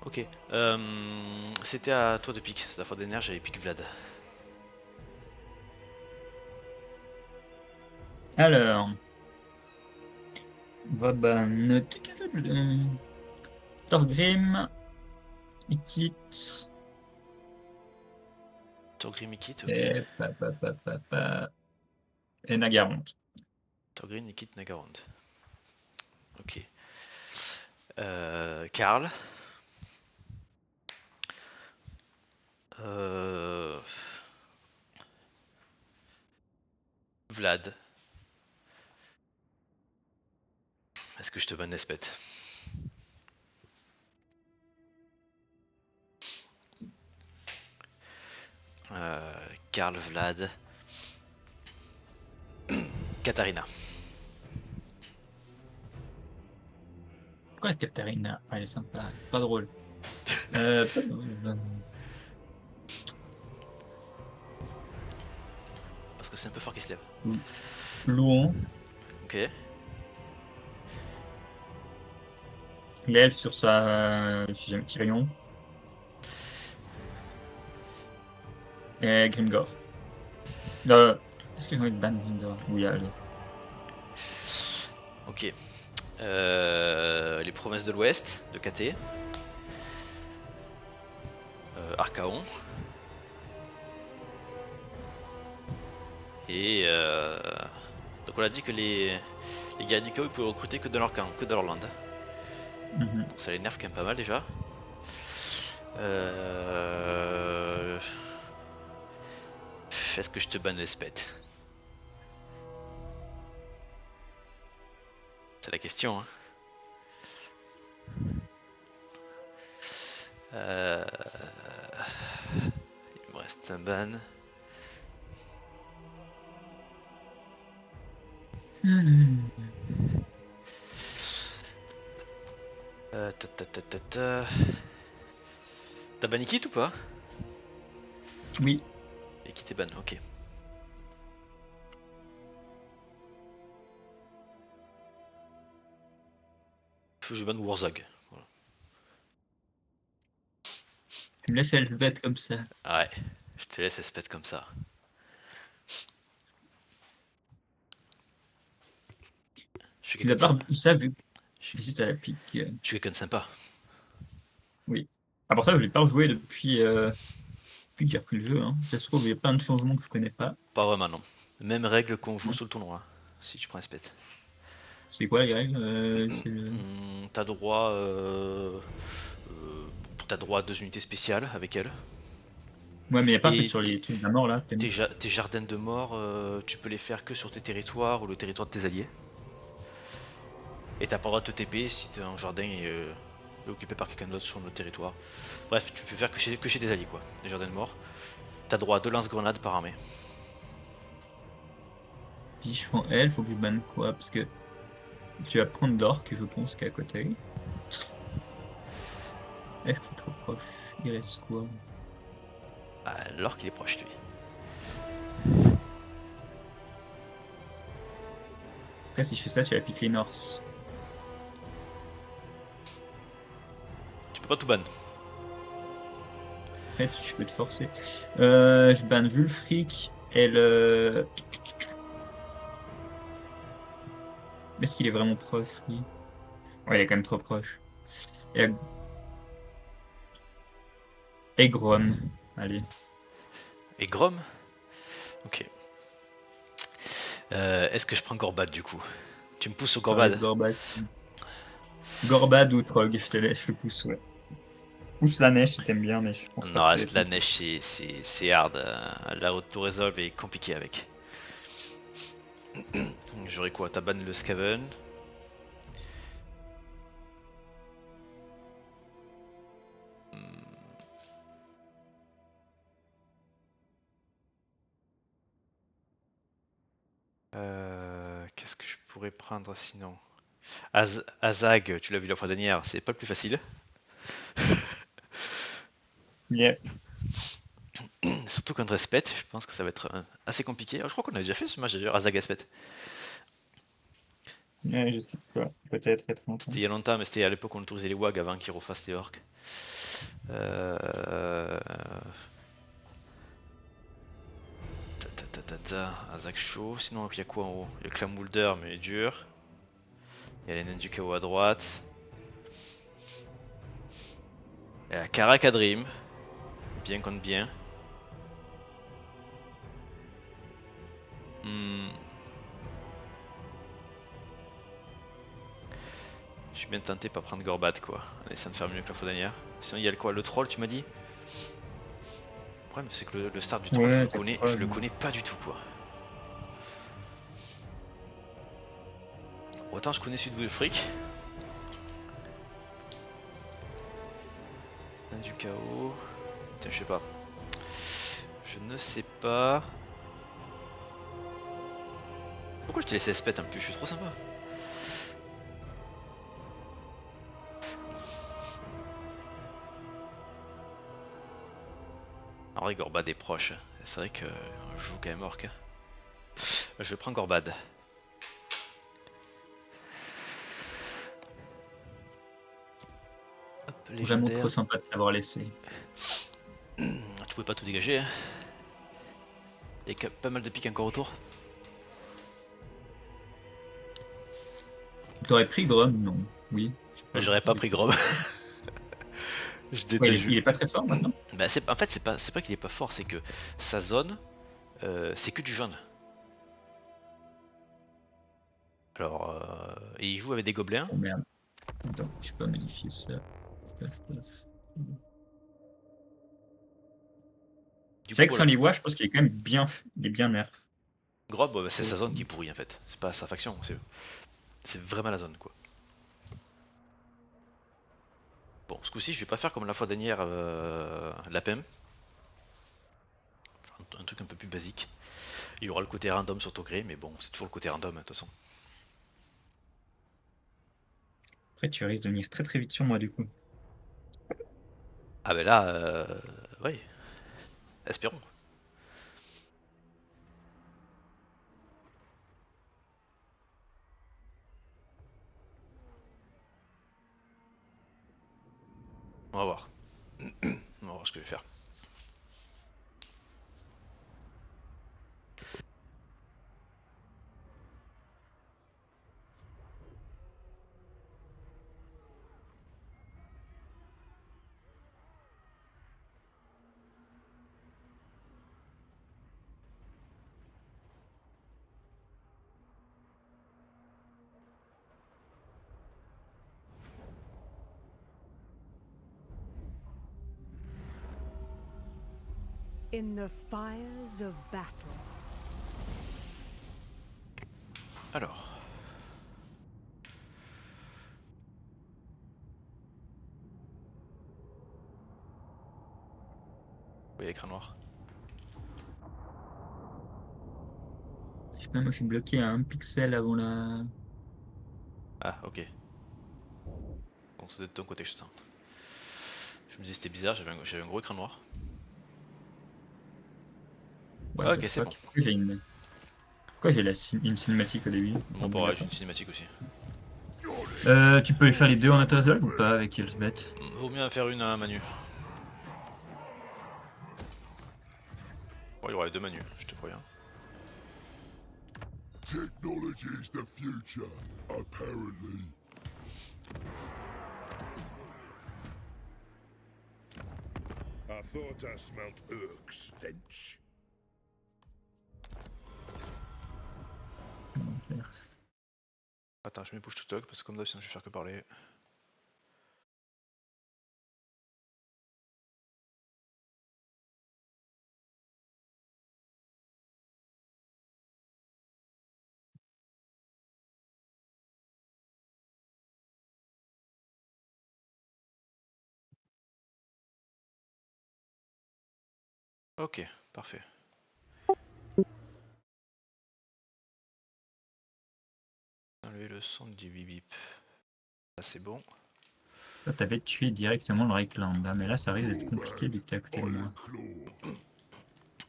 Ok. C'était à toi de pique. C'est la fois dernière, j'avais pique Vlad. Alors, Vaban, Thorgrim, Ikit, Torgrim Nikit, ok. et, et Nagarond. Torgrim Nikit Nagarond. Ok. Karl. Euh, Vlad. Est-ce que je te banne Espette? Karl, Vlad. Katarina. Pourquoi la Katarina? Ah, elle est sympa, pas drôle. Pas drôle. Parce que c'est un peu fort qui se lève. Louan, Ok. l'elfe sur sa Tyrion, et Grimgor. Est-ce que j'ai envie de ban Grimgor? Oui, allez. Ok. Les provinces de l'Ouest, de KT. Archaon. Et donc on a dit que les guerriers du chaos ils pouvaient recruter que dans leur camp, que dans leur land. Mhm. Donc ça les nerf quand même pas mal déjà. Euh... Est-ce que je te banne l'espète? C'est la question. Hein. Euh... Il me reste un ban. T'as banni Kit ou pas? Oui, Et qui t'est ban, ok. Je banne Warzog. Voilà. tu me laisses Elsbeth comme ça. Ah ouais, je te laisse espète comme ça. Je suis Mais à quelqu'un de part sympa. ça, vu Je, que c'est à la pique, je suis quelqu'un de sympa. oui. À part ça, je l'ai pas rejoué depuis que j'ai repris le jeu. Hein. Ça se trouve, il y a plein de changements que je connais pas. Pas vraiment non. Même règle qu'on joue sur le tournoi. Si tu prends espète. C'est quoi les règles? C'est le... T'as droit, t'as droit à 2 unités spéciales avec elle. Ouais, mais il n'y a pas un truc Et sur les trucs de la mort là. tes jardins de mort, tu peux les faire que sur tes territoires ou le territoire de tes alliés. Et t'as pas le droit de te TP si un jardin est occupé par quelqu'un d'autre sur notre territoire. Bref, tu peux faire que chez tes alliés quoi, les jardins de mort. T'as droit à 2 lance-grenades par armée. Bichon L, faut que je banne quoi? Parce que tu vas prendre l'orque, je pense, qui est à côté. Est-ce que c'est trop proche? Il reste quoi? Alors qu'il est proche lui. Après, si je fais ça, tu vas piquer les Norse. Tu peux pas tout ban. Après, je peux te forcer. Je banne Wulfric et le... Mais est-ce qu'il est vraiment proche, lui? Ouais, il est quand même trop proche. Et Egrom. Allez. Et Grom. Ok. Est-ce que je prends Gorbad du coup? Tu me pousses au Je te laisse Gorbad? Gorbad. Gorbad ou Trog, je te laisse, je le pousse, ouais. Pousse la neige si t'aimes bien, mais je pense pas Non, que tu vas reste être la contre. neige, c'est hard. La auto resolve est compliqué avec. J'aurais quoi? T'as ban le Skaven. Qu'est-ce que je pourrais prendre sinon? Azag, tu l'as vu la fois dernière, c'est pas le plus facile. Yep. Surtout contre Espet, je pense que ça va être assez compliqué. Je crois qu'on a déjà fait ce match d'ailleurs, Azag Espet. Ouais, je sais pas, peut-être être longtemps. C'était il y a longtemps, mais c'était à l'époque où on autorisait les WAG avant qu'ils refassent les orques. Euh... Azak chaud. Sinon, il y a quoi en haut? Il y a le Clamulder, mais il est dur. Il y a les nains du chaos à droite. Il y a la Karakadrim. Bien contre bien. Hmm. Je suis bien tenté par prendre Gorbat quoi. Allez, ça me faire mieux que la fois dernière. Sinon, il y a le quoi? Le troll, tu m'as dit? Le problème, c'est que le start du troll, Ouais, t'as je preuve. le connais pas du tout quoi. Autant je connais celui de Frick. Nain du chaos. Tiens, je sais pas. Je ne sais pas. Pourquoi je t'ai laissé spet en plus? Je suis trop sympa. En vrai, Gorbad est proche. C'est vrai que je joue quand même orc. Je prends Gorbad. Hop, Vraiment trop légendaire. sympa de t'avoir laissé. Tu pouvais pas tout dégager. Hein. Il y a pas mal de piques encore autour. T'aurais pris Grom? Non. Oui. Je sais pas. J'aurais pas pris Grom. Je Ouais, déteste. il est pas très fort maintenant? Bah, en fait, c'est pas qu'il est pas fort, c'est que sa zone, c'est que du jaune. Alors, et il joue avec des gobelins. Oh merde. Attends, je peux modifier ça. Paf, paf. Du C'est vrai coup, que voilà. sans les voix, je pense qu'il est quand même bien, il est bien nerf. Grob, bah, c'est sa zone qui est pourrie en fait. C'est pas sa faction, c'est vraiment la zone quoi. Bon, ce coup-ci, je vais pas faire comme la fois dernière la PM. Un truc un peu plus basique. Il y aura le côté random sur Togré, mais bon, c'est toujours le côté random, hein, de toute façon. Après, tu risques de venir très très vite sur moi du coup. Ah ben là, oui, espérons. On va voir. On va voir ce que je vais faire. In the fires of battle. Alors. Oui, écran noir. Je sais pas, moi je suis bloqué à 1 pixel avant la. Ah, ok. Donc c'est de ton côté, je sens. Je me disais c'était bizarre, j'avais un gros écran noir. What Ah, the ok, c'est bon. fuck? Pourquoi j'ai une cinématique au début? Moi, Bon, mais pareil, j'ai d'accord. une cinématique aussi. Tu peux faire les deux en Atazol ou pas avec Elsbeth? Vaut mieux en faire une à Manu. Bon, il y aura les deux Manu, je te préviens. Technology is the future, apparently. I thought I smelt Urk stench. Comment faire? Attends, je mets push to talk parce que comme d'hab, sinon je vais faire que parler. Ok, parfait. Enlever le son du bip bip. Ça c'est bon. Toi, t'avais tué directement le Reikland, hein, mais là ça risque d'être compliqué vu que t'es à côté de moi.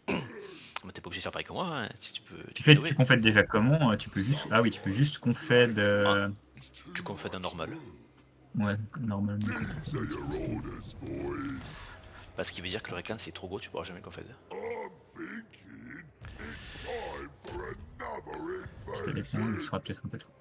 Mais pas obligé de faire pareil que moi, hein. Tu peux Tu innover. confèdes déjà comment? Tu peux juste. Ah oui, tu peux juste confède. Tu confèdes un normal. Ouais, normalement. These are your orders, boys. Parce qu'il veut dire que le réclame c'est trop gros, tu pourras jamais le confède. I'm thinking it's time for another Ça dépend, il sera peut-être un peu trop.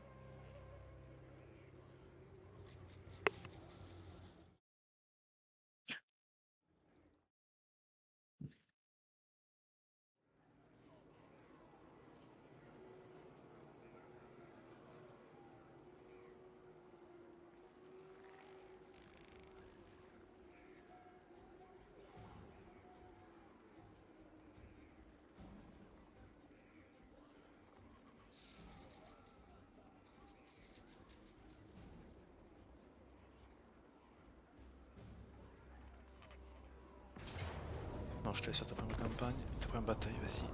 Non, je te laisse faire ta première campagne, ta première bataille, vas-y.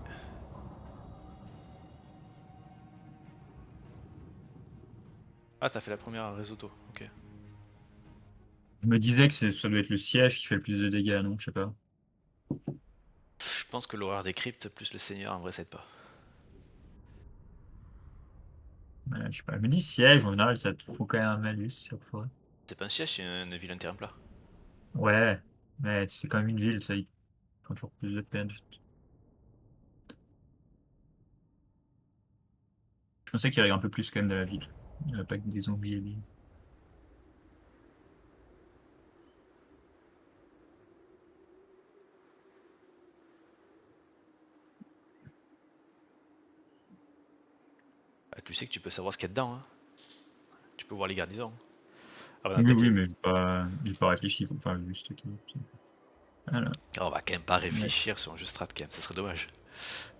Ah, t'as fait la première à Risotto, ok. Je me disais que ça doit être le siège qui fait le plus de dégâts, non? Je sais pas. Je pense que l'horreur des cryptes plus le seigneur en vrai ça aide pas. Je sais pas. Je me dis siège, en général, ça te fout quand même un malus chaque fois. C'est pas un siège, c'est une ville en terrain plat. Ouais, mais c'est quand même une ville, ça, ils font toujours plus de peine. Je pensais qu'il y aurait un peu plus quand même de la ville. Il n'y aurait pas que des zombies et des... Ah, tu sais que tu peux savoir ce qu'il y a dedans, hein. Tu peux voir les garnisons. Ah, bah, Oui, t'inquiète. oui, mais j'ai pas réfléchi. Enfin, juste voilà. Ah, on va quand même pas Ouais. réfléchir sur un jeu strat quand même, ça serait dommage.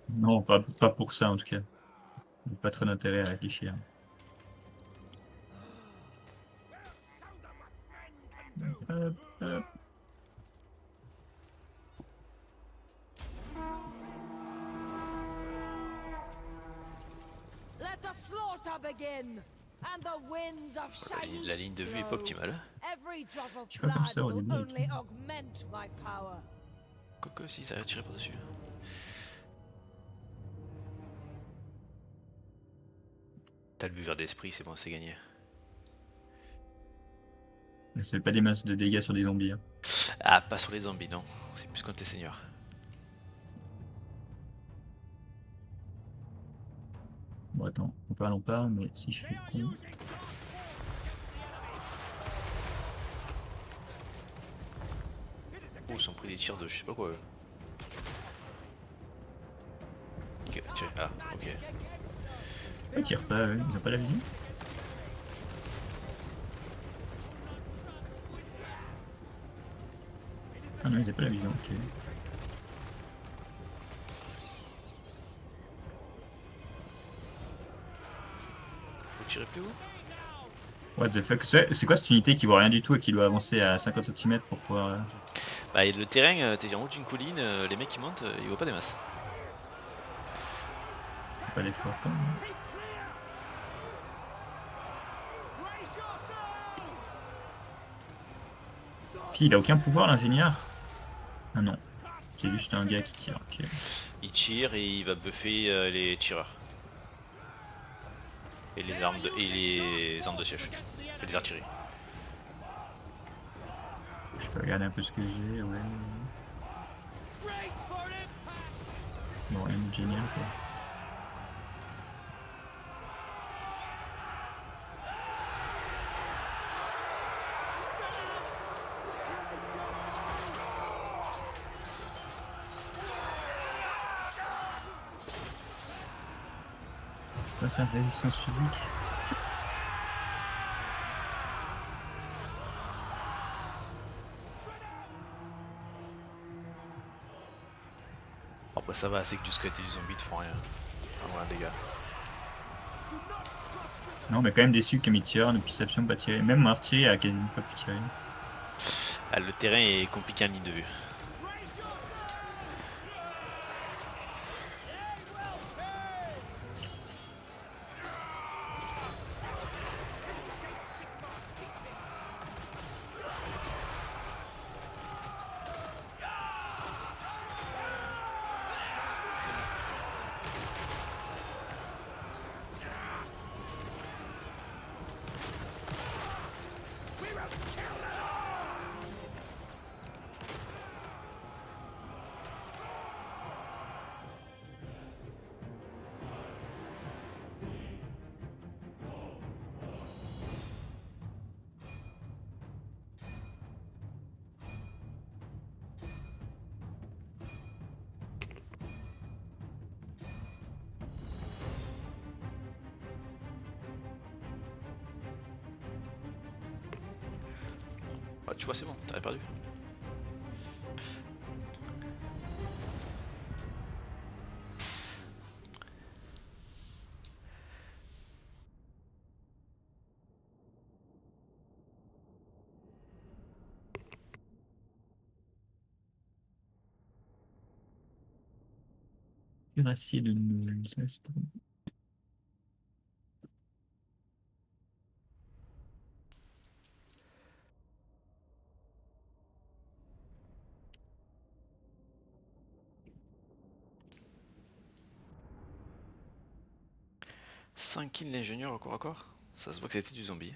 Non, pas pour ça en tout cas. Pas trop d'intérêt à réfléchir. Hop, hop. Let the slaughter begin, and the winds of change La ligne de vue est pas blow. optimale. Every drop of Je suis pas comme blood ça au will début, avec only lui. augment my power. Quoique si, ça a tiré par-dessus. T'as le buveur d'esprit, c'est bon, c'est gagné. Mais ça fait pas des masses de dégâts sur des zombies, hein. Ah, pas sur les zombies, non. C'est plus contre les seigneurs. Bon, attends, on parle, mais si je fais le con. Oh, ils sont pris des tirs de je sais pas quoi. Ok, tiré. Ah, ok. Ils tirent pas, ils ont pas la vision. Ah non, ils ont pas la vision, ok. Faut tirer plus haut. What the fuck? C'est quoi cette unité qui voit rien du tout et qui doit avancer à 50 cm pour pouvoir. Bah, et le terrain, t'es en haut d'une colline, les mecs qui montent, ils voient pas des masses. Pas d'effort, quand même. Puis il a aucun pouvoir, l'ingénieur? Ah non. C'est juste un gars qui tire, ok. Il tire et il va buffer les tireurs. Et les armes de siège. C'est des artilleries. Je peux regarder un peu ce que j'ai, ouais. Bon, rien de génial, quoi. On va faire de résistance physique. Après ça va, c'est que du squelette et du zombie te font rien. Vraiment un dégât. Non, mais quand même déçu que mes tireurs ne puissent absolument pas tirer. Même mon artillerie a quasiment pas pu tirer. Ah, le terrain est compliqué en ligne de vue. Bah, tu vois, c'est bon, t'avais perdu. Cuirassier de Meule, ça, c'est pas- 5 kills l'ingénieur au corps à corps. Ça se voit que c'était du zombie.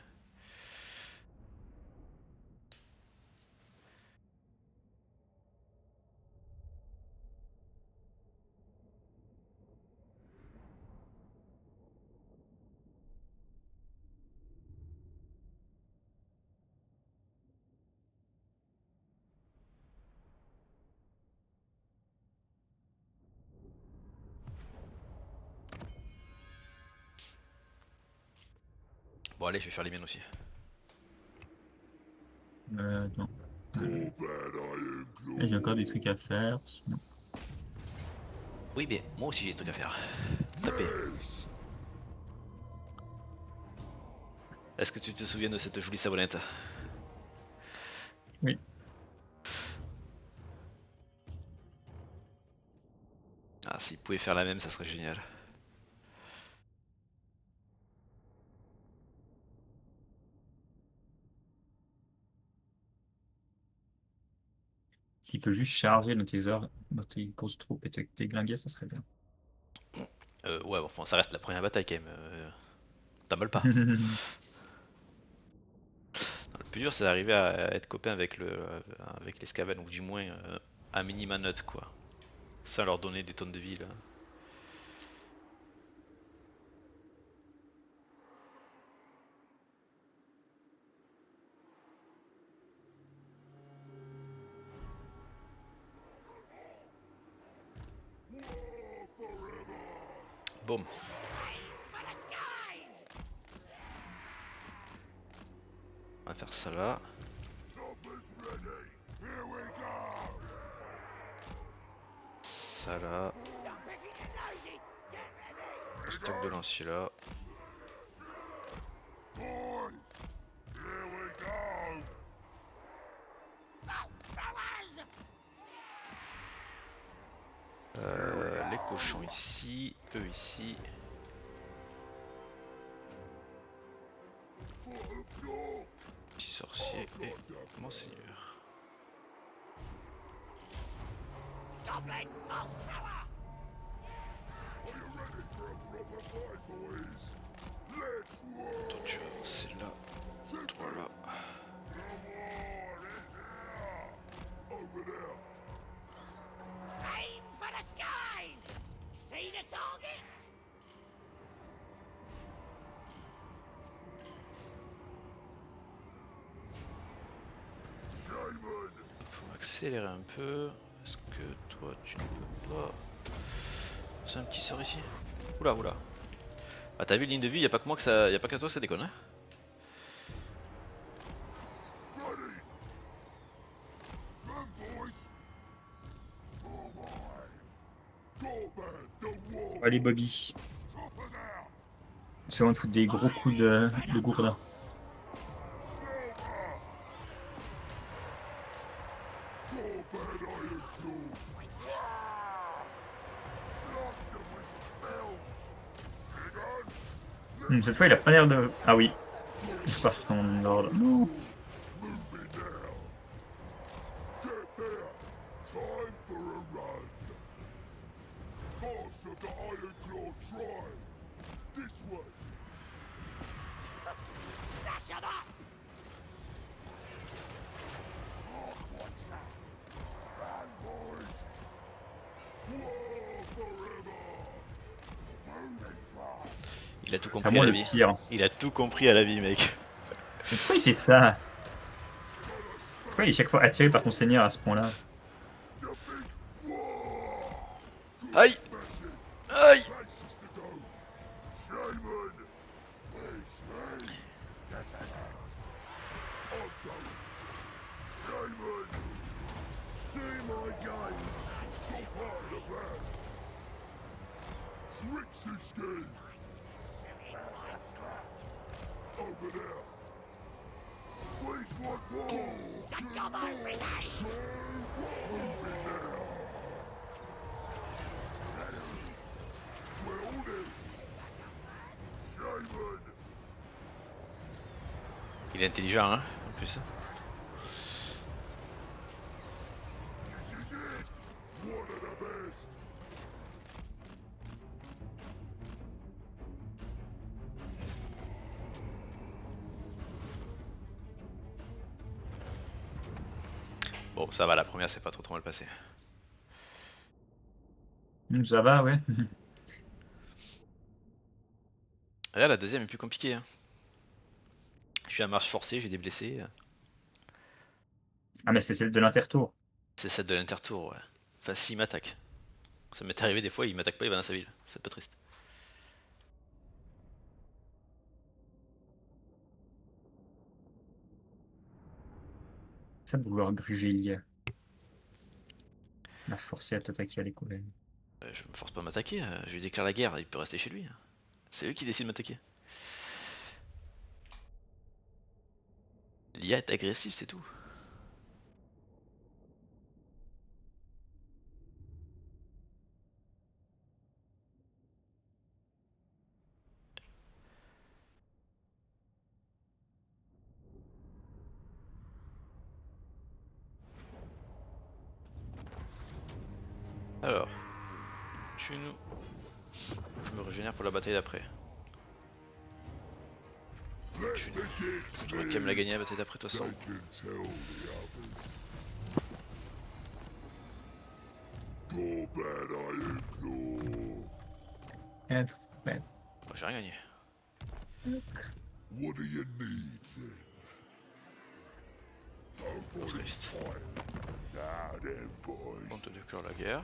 Bon allez, je vais faire les miennes aussi. Attends. Too bad Iron Claw. Là, j'ai encore des trucs à faire. Sinon... Oui, mais moi aussi j'ai des trucs à faire. Taper. Yes. Est-ce que tu te souviens de cette jolie savonnette? Oui. Ah, s'il pouvait faire la même, ça serait génial. S'il peut juste charger notre grosse troupe et te déglinguer, ça serait bien. Ouais, bon, enfin, ça reste la première bataille quand même. T'emballes pas. Le plus dur, c'est d'arriver à être copain avec avec les Skaven, ou du moins un minima nut quoi. Sans leur donner des tonnes de vie là. Boum. On va faire ça là. Chopper's ready. Here we go. Ça là. Stock de lancier là. Boys, here we go. Les cochons ici, eux ici. Foot of York. Petit sorcier et monseigneur. Are you ready for a proper fight, boys? Let's work. Toi tu vas avancer là. Toi là. Come on, in here. Over there. Aim for the skies! See the target? Shaman. Faut accélérer un peu. Est-ce que toi tu ne peux pas. C'est un petit sort ici. Oula oula. Ah t'as vu ligne de vue, y a pas que moi que ça. Y a pas qu'à toi que ça déconne hein. Ready. Come, boys. Oh my. Goldman, the war. Allez, Bobby. Chopper's out. C'est vraiment de foutre des gros coups de gourdin. Goldman, Iron Claw. Blast him with spells. Big un. Cette fois, il a pas l'air de... Ah oui. Je pars sur ton ordre. Non. Moving now. Get there. Time for a run. Boss of the Iron Claw tribe. This way. Smash 'em up! Oh, what's that? Run, boys. War forever. Moving fast. Il a tout C'est compris à vraiment la le vie. pire. Il a tout compris à la vie mec. Mais pourquoi il fait ça? Pourquoi il est chaque fois attiré par ton seigneur à ce point-là? The big war. Aïe. Smashing. Aïe. Places to go. Shaman. Face me. That's an axe. I'm going. Shaman! See my gaze! So part of the plan! Trixie scheme! Over there! Please what more? Moving now! We're on it! Shaman! Il est intelligent, hein, en plus. This is it! One of the best! Bon, ça va, la première c'est pas trop mal passé. Ça va, ouais. Là, la deuxième est plus compliquée. Hein. Je suis à marche forcée, j'ai des blessés. Ah, mais c'est celle de l'intertour. C'est celle de l'intertour, ouais. Enfin, s'il m'attaque. Ça m'est arrivé des fois, il m'attaque pas, il va dans sa ville. C'est un peu triste. Ça de vouloir gruger Ilia. La forcer à t'attaquer à l'école. Je me force pas à m'attaquer, je lui déclare la guerre, il peut rester chez lui. C'est lui qui décide de m'attaquer. L'IA est agressif, c'est tout. Alors, tue-nous. Je me régénère pour la bataille d'après. Let Tue-nous. the kids Je crois qu'il me l'a gagné la bataille d'après, de toute façon. They can tell the others. Go bad, I implore. Ouais. Moi, j'ai rien gagné. What do you need then? Nobody's Triste. tired. Now then, On boys. te déclare la guerre.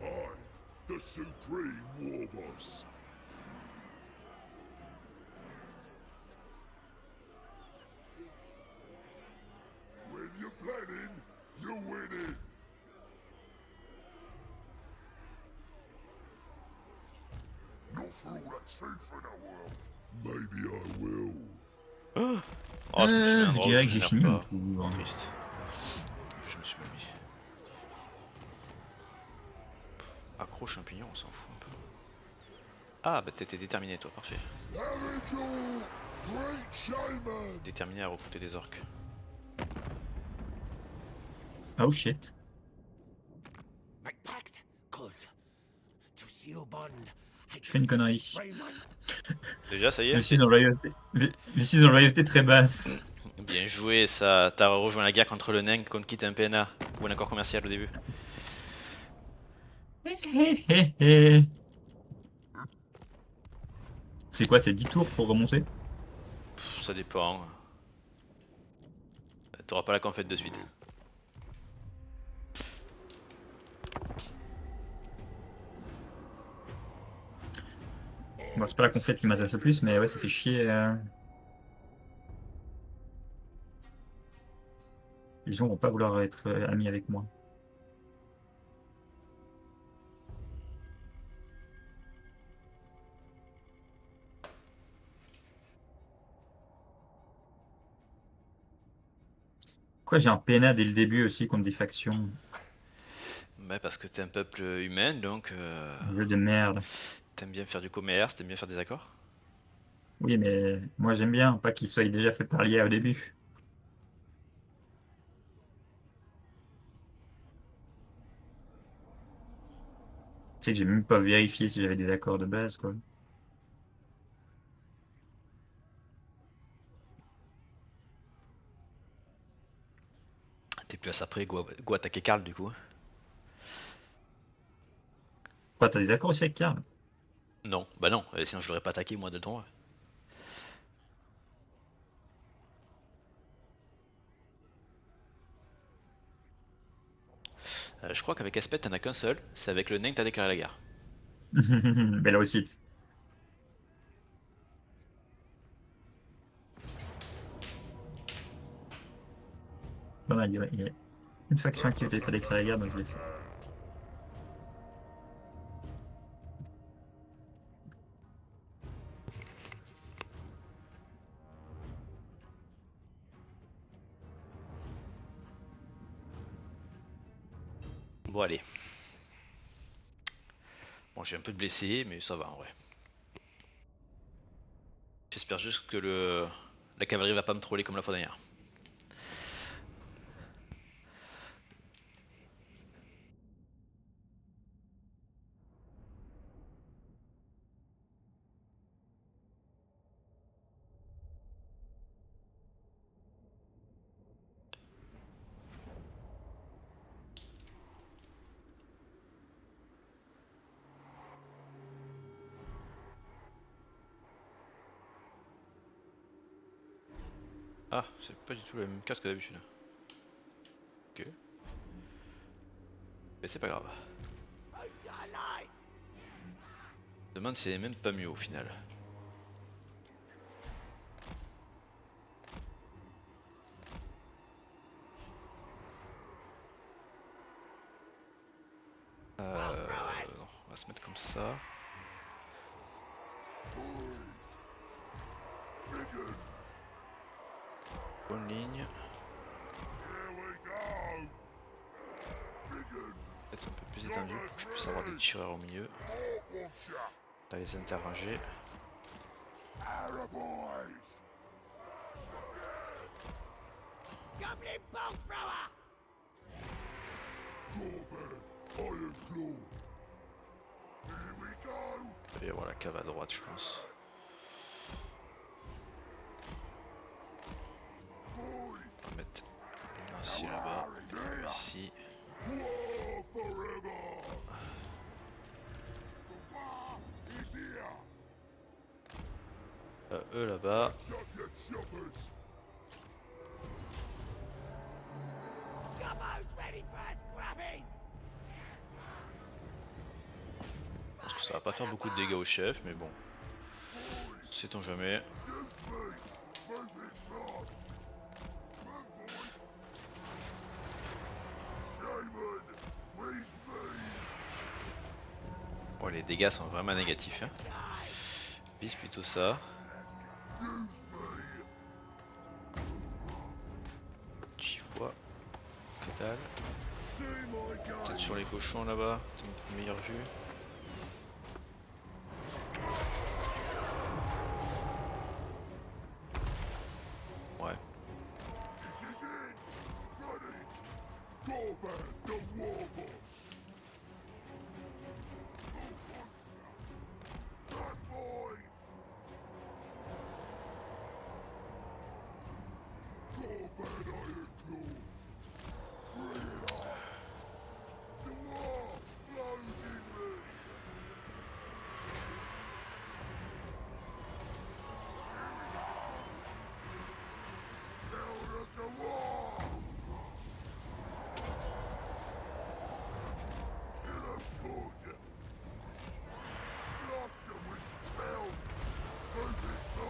I'm the Supreme War Boss. When you're planning, you're winning. Not for all that truth in the world. Maybe I will. Oh, je me suis mis un Je drop, dirais je que j'ai m'énerve fini mon pas. tour. Triste. Je me suis pas mis. Accro champignon, on s'en fout un peu. Ah, bah t'étais déterminé toi, parfait. Aragorn, great shaman. Déterminé à recruter des orques. Oh shit. My pact, good. To seal bond, I Je fais une connerie. Rayman. Déjà, ça y Je est. suis en loyauté. Je suis en loyauté très basse. Bien joué, ça. T'as rejoint la guerre contre le nain contre qui t'es un PNA ou un accord commercial au début. C'est quoi, c'est 10 tours pour remonter? Pff, ça dépend. T'auras pas la confette de suite. Bon, c'est pas la confette qui m'intéresse le plus, mais ouais, ça fait chier. Les gens vont pas vouloir être amis avec moi. Pourquoi j'ai un PNA dès le début aussi contre des factions? Ouais, parce que t'es un peuple humain, donc Jeu de merde. t'aimes bien faire du commerce, t'aimes bien faire des accords. Oui, mais moi j'aime bien, pas qu'il soit déjà fait par l'IA au début. Tu sais que j'ai même pas vérifié si j'avais des accords de base, quoi. T'es plus à ça près, go attaquer Karl du coup. Quoi, t'as des accords aussi avec Karl? Non, bah non, sinon je l'aurais pas attaqué moi de temps. Je crois qu'avec Aspect t'en as qu'un seul, c'est avec le nain que t'as déclaré la guerre. Belle réussite. Pas mal, il y a une faction qui n'avait pas déclaré la guerre, donc je l'ai fait. Bon allez. Bon j'ai un peu de blessé mais ça va en vrai. J'espère juste que la cavalerie va pas me troller comme la fois dernière. Ah, c'est pas du tout la même carte que d'habitude. Ok. Mais c'est pas grave. Je me demande si c'est même pas mieux au final. Non, on va se mettre comme ça. Bonne ligne. Peut-être un peu plus étendu pour que je puisse avoir des tireurs au milieu. Là les interrangés. Goblin bone thrower! Et voilà la cave à droite je pense. On va mettre les lanciers là-bas. Ici. Eux là-bas. Gumbo's ready for a scrubbing! Je pense que ça va pas faire beaucoup de dégâts au chef mais bon. Sait-on jamais. Bon les dégâts sont vraiment négatifs hein. Vise plutôt ça. J'y vois. Que dalle. Peut-être sur les cochons là-bas, t'as une meilleure vue. Ouais.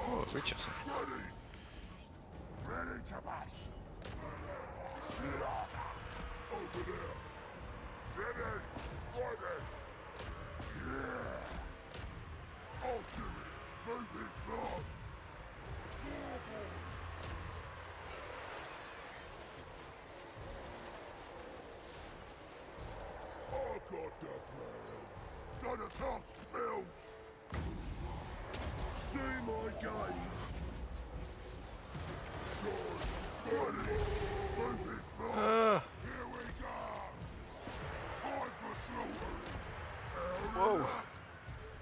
Oh, oui, tire ça. Ready to bash. Slaughter. Over there. Ready. Ready. Yeah. I'll do it. Move it fast. I got the plan. Gonna toss spells. See my gaze. Ready. Move it fast. Ah. Here we go. Time for slaughtering. Wow.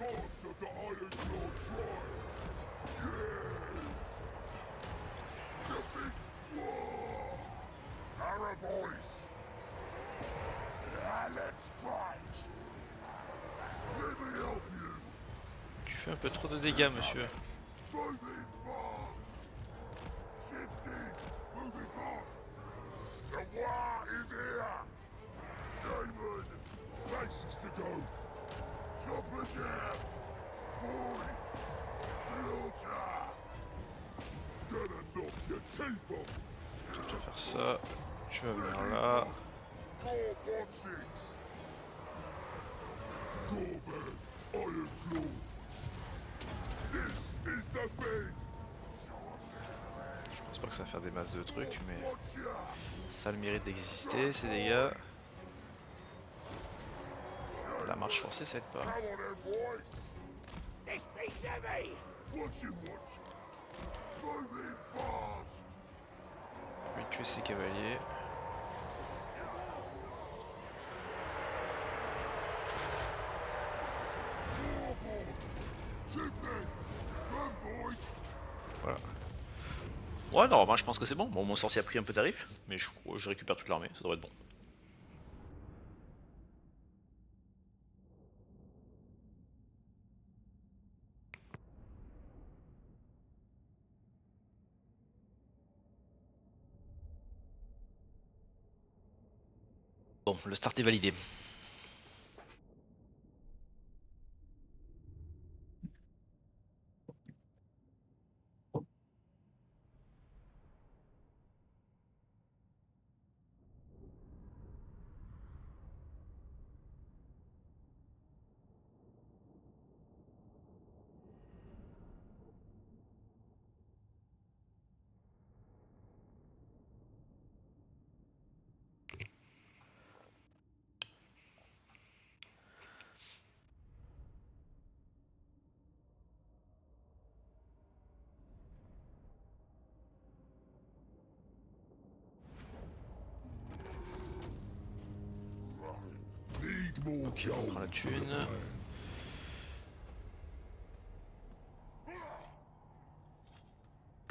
Boss of the Iron Claw trial. Yes. The big war. Our voice. Yeah, let's fight. Let me help you. Tu fais un peu trop de dégâts monsieur. Moving fast. Shifting. Moving fast. The war is here. Shaman. Places to go. Chopper jabs. Boys. Slaughter. Gonna knock your teeth off. Tu vas faire ça. Tu vas venir là. God wants it. Gorman, Iron Claw. This is the thing. Je pense pas que ça va faire des masses de trucs, mais Watch ya. ça a le mérite d'exister, ces dégâts. La marche forcée, ça aide pas. Come on then, boys. This means heavy! Watch it, watch. Moving fast. Lui tuer ses cavaliers. Shifting. Run, boys. Voilà. Ouais, normalement, je pense que c'est bon. Bon, mon sorcier a pris un peu tarif, mais je récupère toute l'armée, ça devrait être bon. Bon, le start est validé. Need more Ok, on prend la gold. thune.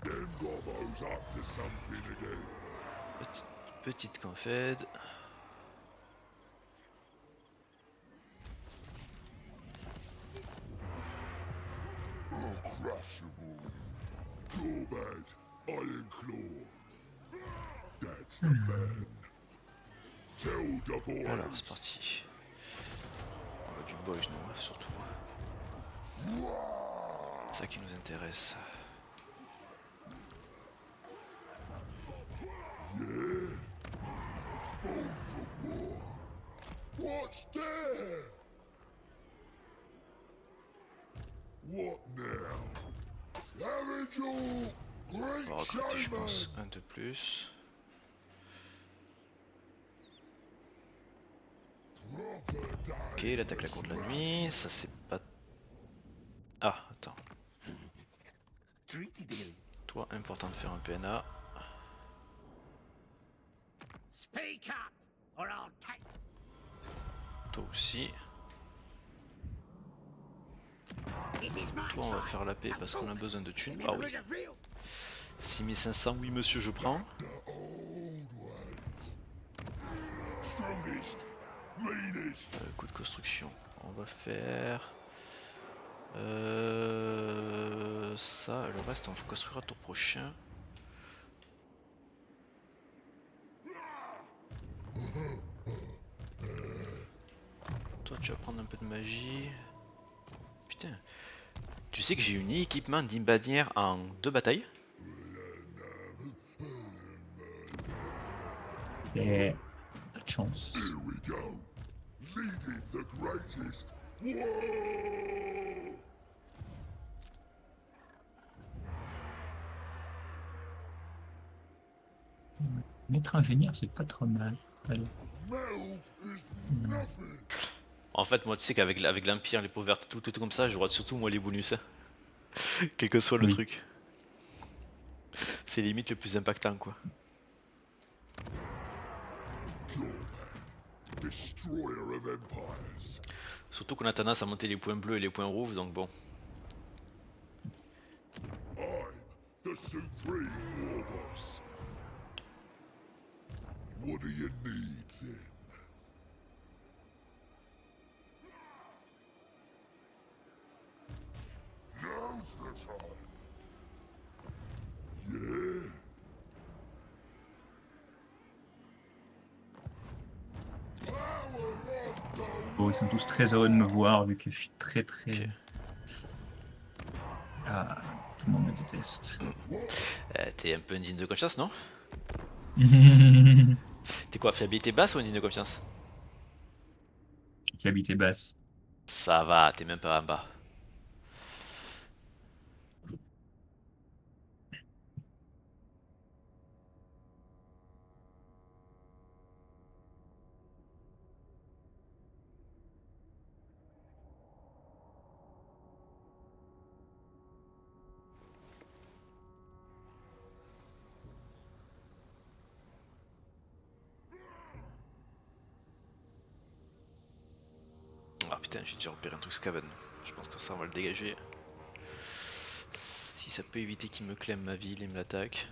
Them gobos up to something again. Petite confed. Crushable. Gorbad, Iron Claw. That's the man. Tell the boys. Alors, c'est parti. On va du boys, nous, surtout. C'est ça qui nous intéresse. What's there? What now? Haven't you On va great recruter, je showman? pense, un de plus. Ok, il attaque la cour de la nuit, ça c'est pas... Ah, attends. Treaty deal. Toi, important de faire un PNA. Speak up, or I'll take. Toi aussi. This is my Toi, on va time. faire la paix So parce qu'on a talk. besoin de thunes. Ah Remember oui. the real 6500, oui monsieur, je prends. The old ways. Strongest, meanest. Coup de construction. On va faire... ça, le reste on construira tour prochain. Toi tu vas prendre un peu de magie. Putain. Tu sais que j'ai une équipement d'imbadière en 2 batailles? Et pas de chance. Here we go. Leading the greatest. Whoa! Mettre un vénère, c'est pas trop mal. Allez. Metal is nothing. En fait, moi tu sais qu'avec l'Empire, les peaux vertes, tout comme ça, je regarde surtout moi les bonus. Quel que soit le Oui. truc. C'est limite le plus impactant quoi. Gorman, destroyer of empires. Surtout qu'on a tendance à monter les points bleus et les points rouges, donc bon. I'm the supreme war boss. What do you need then? Now's the time. Yeah. Power of the Bon, ils sont tous très heureux de me voir vu que je suis très très. Ok. Ah, tout le monde me déteste. T'es un peu indigne de conscience, non? T'es quoi, fiabilité basse ou indigne de confiance? Fiabilité basse. Ça va, t'es même pas en bas. Ah putain, j'ai déjà repéré un truc Skaven. Je pense que ça on va le dégager. Si ça peut éviter qu'il me clème ma ville et me l'attaque.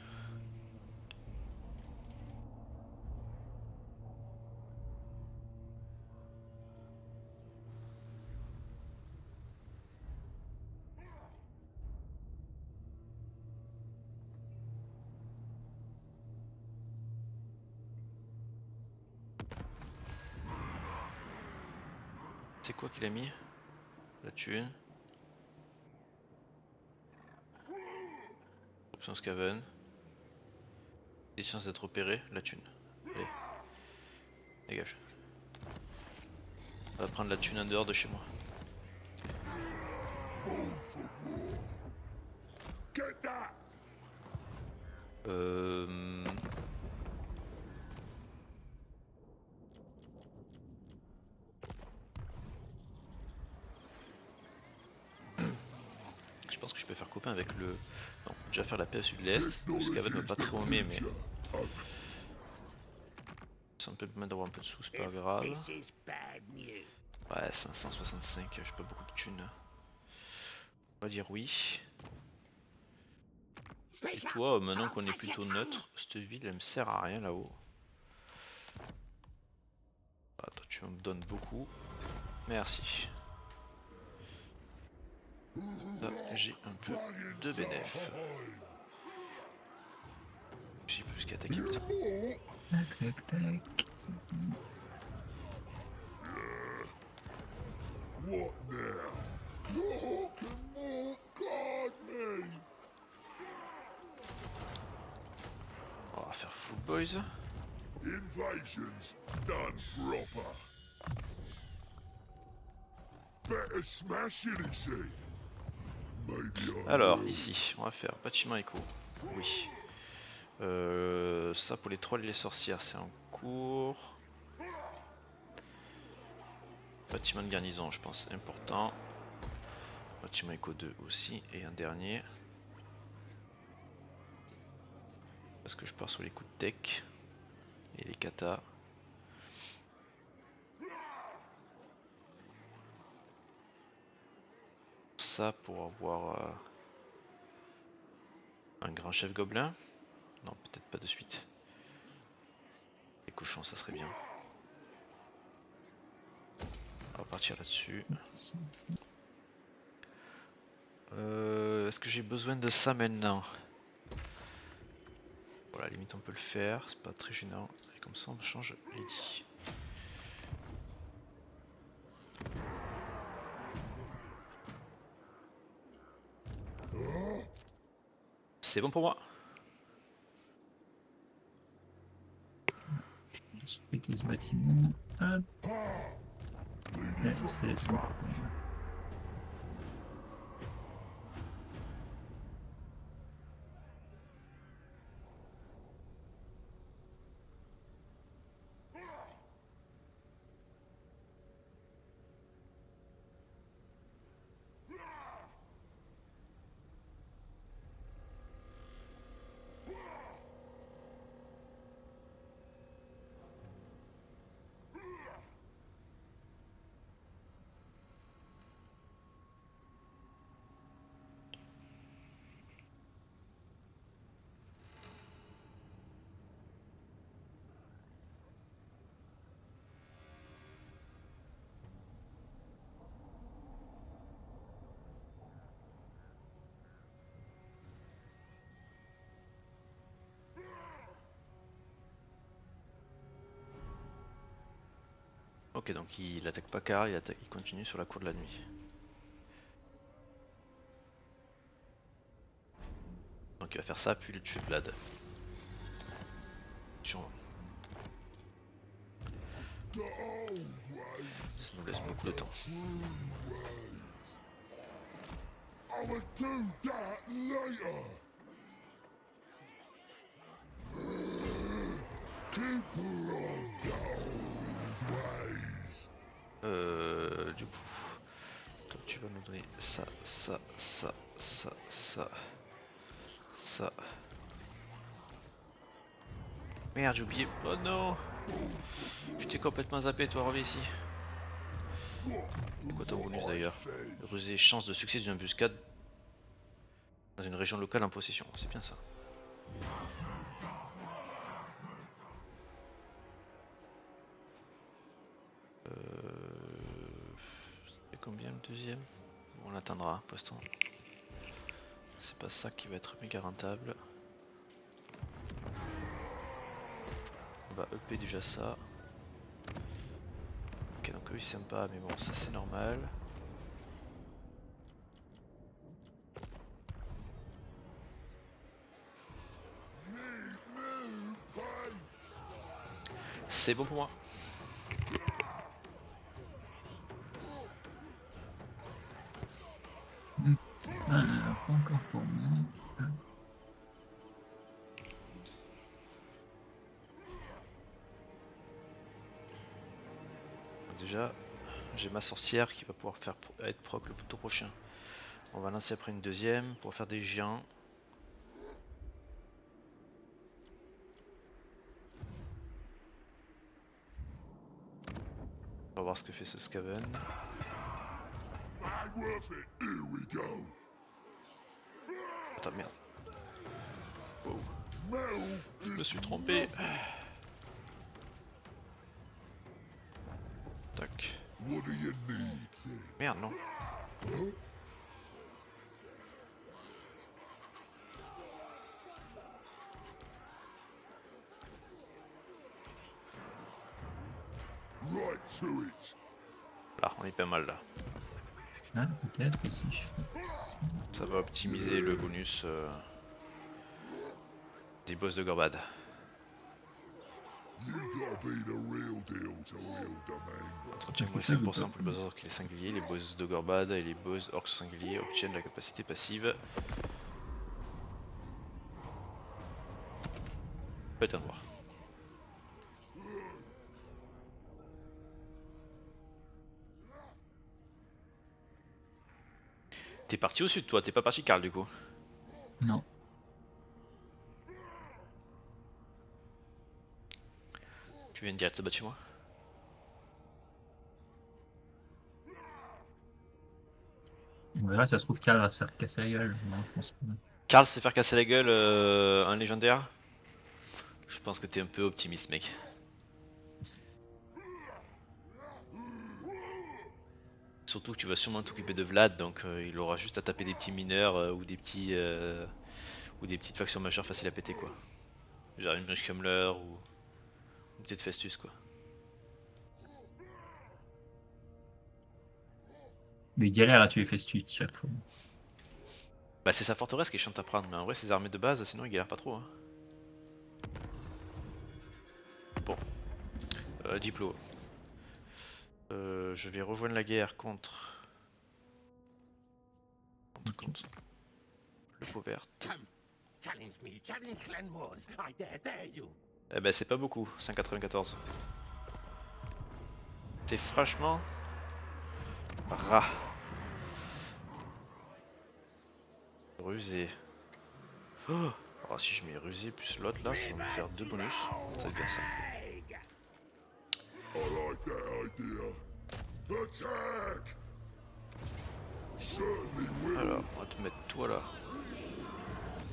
C'est quoi qu'il a mis? La thune. Option Skaven. Des chances d'être opéré, la thune. Allez. Dégage. On va prendre la thune en dehors de chez moi. Get that! Euh... Je pense que je peux faire copain avec le... Non, déjà faire la paix au sud-l'est. Le Skaven m'a pas trop aimé, mais ça me permet d'avoir un peu de sous, c'est pas grave. This is bad news. Ouais, 565, j'ai pas beaucoup de thunes. On va dire oui. Et Speak up. toi, maintenant qu'on est I'll take plutôt your tongue. neutre, cette ville elle me sert à rien là-haut. Ah, toi tu me donnes beaucoup. Merci. Là, j'ai un peu de bénéf. J'ai plus qu'à attaquer, putain. Tac, tac, tac. What now? Hawk and more guard me! On va faire full boys. Invasion's done proper. Better smash it, he said. Maybe I Alors, will. ici, on va faire bâtiment écho. Oui. Ça pour les trolls et les sorcières, c'est en cours. Bâtiment de garnison, je pense, important. Bâtiment écho 2 aussi. Et un dernier. Parce que je pars sur les coups de tech. Et les katas. Ça pour avoir un grand chef gobelin. Non, peut-être pas de suite. Les cochons, ça serait bien. On va partir là-dessus. Est-ce que j'ai besoin de ça maintenant? Voilà, à la limite on peut le faire, c'est pas très gênant. Et comme ça on change les lits. C'est bon pour moi. Je vais péter ce bâtiment. Hop. Ouais, c'est bon. Ok, donc il attaque pas car, il continue sur la cour de la nuit. Donc il va faire ça, puis le tuer Vlad. Chiant. The old ways Ça nous laisse beaucoup de temps. true ways. I will do that later. Keeper of the old ways. Du coup, toi tu vas nous donner ça, ça, ça, ça, ça, ça. Merde, j'ai oublié. Oh non! Je t'ai complètement zappé, toi, reviens ici. Pourquoi ton bonus d'ailleurs? Rusé, chance de succès d'une embuscade dans une région locale en possession. C'est bien ça. C'est combien le deuxième? On l'atteindra pour l'instant. C'est pas ça qui va être méga rentable. On va EP déjà ça. Ok, donc oui, sympa, mais bon, ça c'est normal. C'est bon pour moi. Pas encore pour moi. Déjà, j'ai ma sorcière qui va pouvoir être proc le tour prochain. On va lancer après une deuxième pour faire des géants. On va voir ce que fait ce Skaven. Man worth it. Here we go. Putain, merde. Metal Je me is suis trompé. nothing. Tac. What do you need then? Merde, non. Huh? Right to it. Là, on est pas mal là. Ah, peut-être que si je fais ça. Ça va optimiser le bonus des boss de Gorbad. You gotta be the real deal to wield the main. Entretien moins 5% pour les boss orques et les singuliers. Les boss de Gorbad et les boss orques singuliers obtiennent la capacité passive. Peut-être voir. T'es parti au sud toi, t'es pas parti Karl du coup. Non. Tu viens direct te battre chez moi. On verra, ça se trouve Karl va se faire casser la gueule. Non, je pense pas. Karl se faire casser la gueule un légendaire. Je pense que t'es un peu optimiste mec. Surtout que tu vas sûrement t'occuper de Vlad, donc il aura juste à taper des petits mineurs ou des petites factions majeures faciles à péter quoi. Genre une Bruchkamler ou une petite Festus quoi. Mais il galère à tuer Festus chaque fois. Bah c'est sa forteresse qui est chiante à prendre, mais en vrai ses armées de base sinon il galère pas trop hein. Bon. Diplo. Je vais rejoindre la guerre contre le pot vert. Come, challenge me, challenge Clan Wars. I dare you. Eh ben c'est pas beaucoup, 194. C'est franchement rat. Rusé. Oh, si je mets rusé plus l'autre là, ça va me faire 2 bonus. Ça va être bien ça. I like that idea. Attack! Certainly will. Alors, on va te mettre toi là.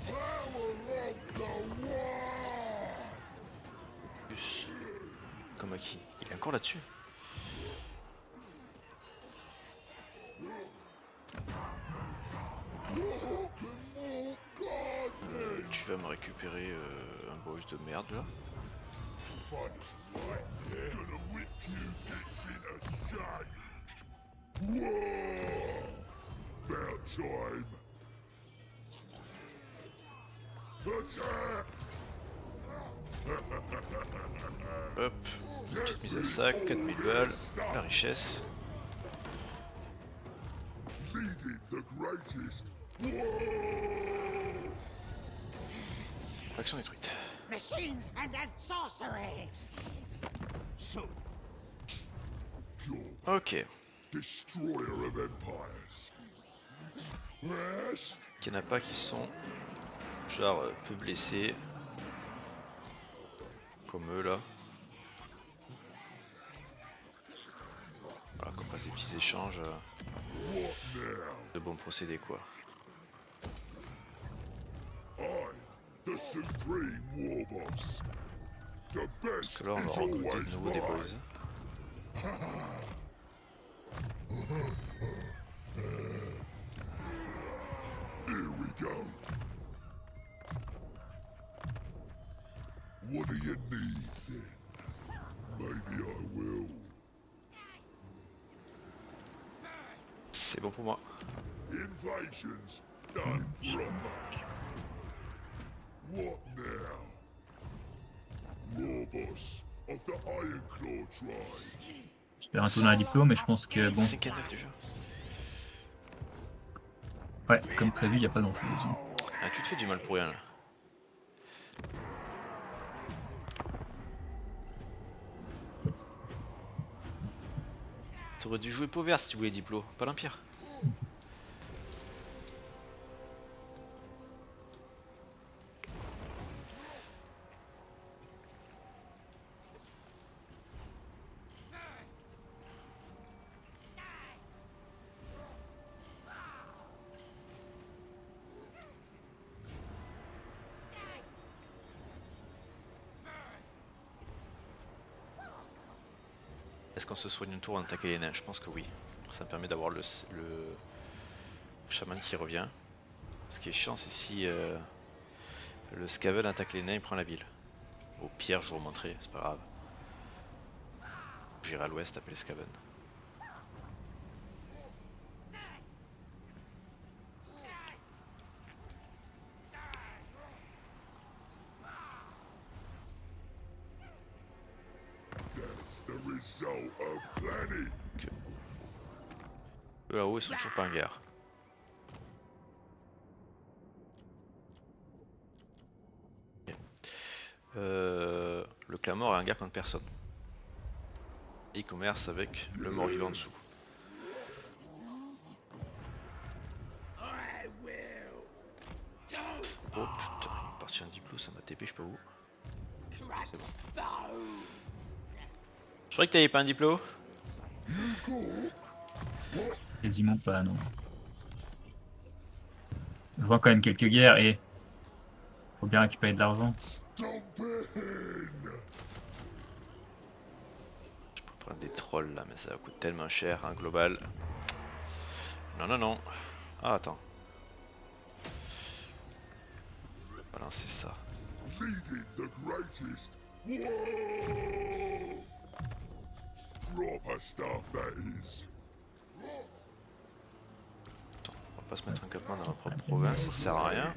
Power of the war! Plus. Comme à qui? Il est encore là-dessus. Tu vas me récupérer un boss de merde là. Find us a fight, yeah? Gonna whip you dicks into shape. Whoa! About time. Attack! Hop, petite mise à sac, 4000 balles, la richesse. Leading the greatest. Action détruite. Machines and then sorcery! You're Ok, destroyer of empires. Yes. il n'y en a pas qui sont genre peu blessés. Comme eux là. Voilà, qu'on fasse des petits échanges de bons procédés quoi. The supreme war boss. The best Parce que là on va is recruter always de nouveau des boys. right. Here we go. What do you need then? Maybe I will. C'est bon pour moi. Invasions done proper. What now? War boss of the Iron Claw tribe. J'espère un tour dans la diplôme, mais je pense que bon, 5-9 déjà. ouais, comme prévu, il n'y a pas grand chose. Ah, tu te fais du mal pour rien là. T'aurais dû jouer peau verte si tu voulais diplo, pas l'Empire. Est-ce qu'on se soigne une tour en attaquer les nains? Je pense que oui. Ça me permet d'avoir le chaman qui revient. Ce qui est chiant, c'est si le Skaven attaque les nains et prend la ville. Au pire, je vous remontrerai, c'est pas grave. J'irai à l'ouest appeler les Skaven. That's the result of planning. Eux là-haut, ils sont toujours pas en guerre. Le Clamor est en guerre contre personne. Et il commerce avec le mort-vivant en dessous. I will! Oh putain, il est parti un diplo, ça m'a TP, je sais pas où. C'est bon. Je croyais que t'avais pas un diplo. Quasiment pas, non. Je vois quand même quelques guerres et faut bien récupérer de l'argent. Jump in. Je peux prendre des trolls là, mais ça coûte tellement cher, hein, global. Non, non, non. Ah, attends. Balancer ça. Leading the greatest. Whoa! Proper stuff, that is. Attends, on va pas se mettre un campement dans ma propre province, ça sert à rien.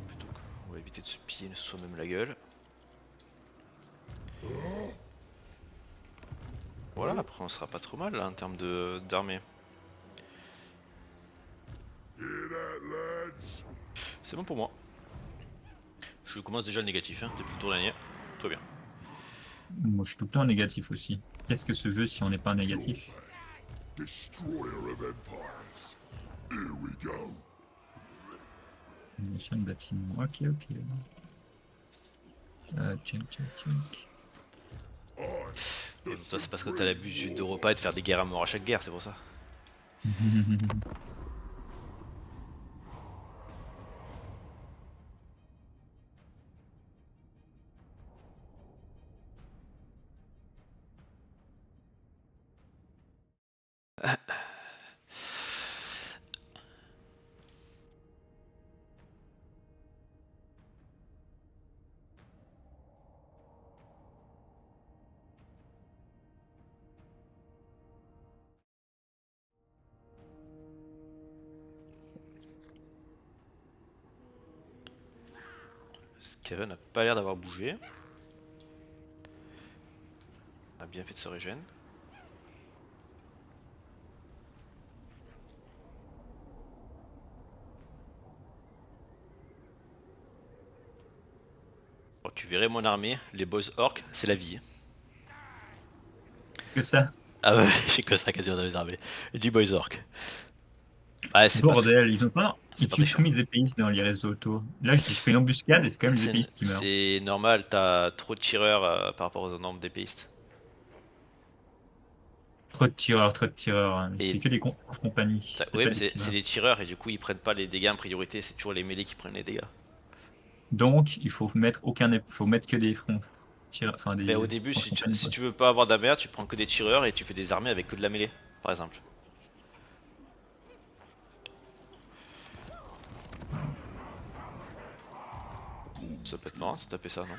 Plutôt qu'on va éviter de se piller soi-même la gueule. Voilà, après on sera pas trop mal là en termes d'armée. Hear that, lads? C'est bon pour moi. Je commence déjà le négatif hein, depuis le tour dernier. Tout va bien. Moi, je suis tout le temps négatif aussi. Qu'est-ce que ce jeu si on n'est pas négatif? Destroyer of empires. Here we go. Nation bâtiment. Ok, ok. Check, check, check. Et ça c'est parce que t'as l'habitude de repas et de faire des guerres à mort à chaque guerre, c'est pour ça. Kevin n'a pas l'air d'avoir bougé. A bien fait de se régénérer. Bon, tu verrais mon armée, les boys orcs, c'est la vie. Que ça. Ah ouais, j'ai que ça quasiment dans les armées. Et du boys orc. Ouais, c'est pas très... Bordel, ils ont pas. c'est Ils pas tuent très tous chiant. mes épéistes dans les réseaux auto. Là, je fais une embuscade et c'est quand même les épéistes qui meurent. C'est normal, t'as trop de tireurs par rapport aux nombres d'épéistes. Trop de tireurs, trop de tireurs. Hein. Et C'est que des compagnies. C'est oui, pas mais des c'est tireurs. des tireurs et du coup ils prennent pas les dégâts en priorité, c'est toujours les mêlés qui prennent les dégâts. Donc, il faut mettre faut mettre que des fronts. Enfin, Mais au des début, France compagnies, si quoi. tu veux pas avoir d'AMR, tu prends que des tireurs et tu fais des armées avec que de la mêlée, par exemple. Ça peut être marrant, ça taper ça, non?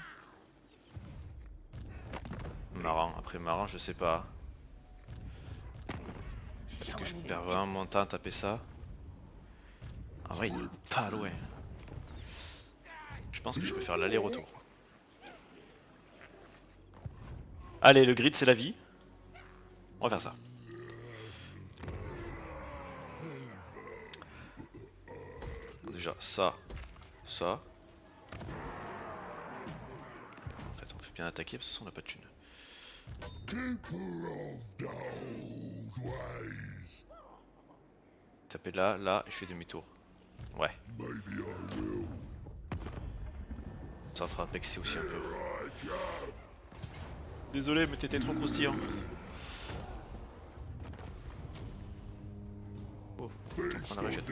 Marrant, après marrant, je sais pas. Est-ce que je perds vraiment mon temps à taper ça? En vrai, il est pas loin. Je pense que je peux faire l'aller-retour. Allez, le grid c'est la vie. On va faire ça. Déjà, ça. En fait, on fait bien attaquer parce que sinon on a pas de thune. Keeper of the old ways. Taper là, là, et je fais demi-tour. Ouais, Maybe I will. ça fera pexer aussi un peu. I go. Désolé, mais t'étais trop croustillant. Oh, on prend la régène.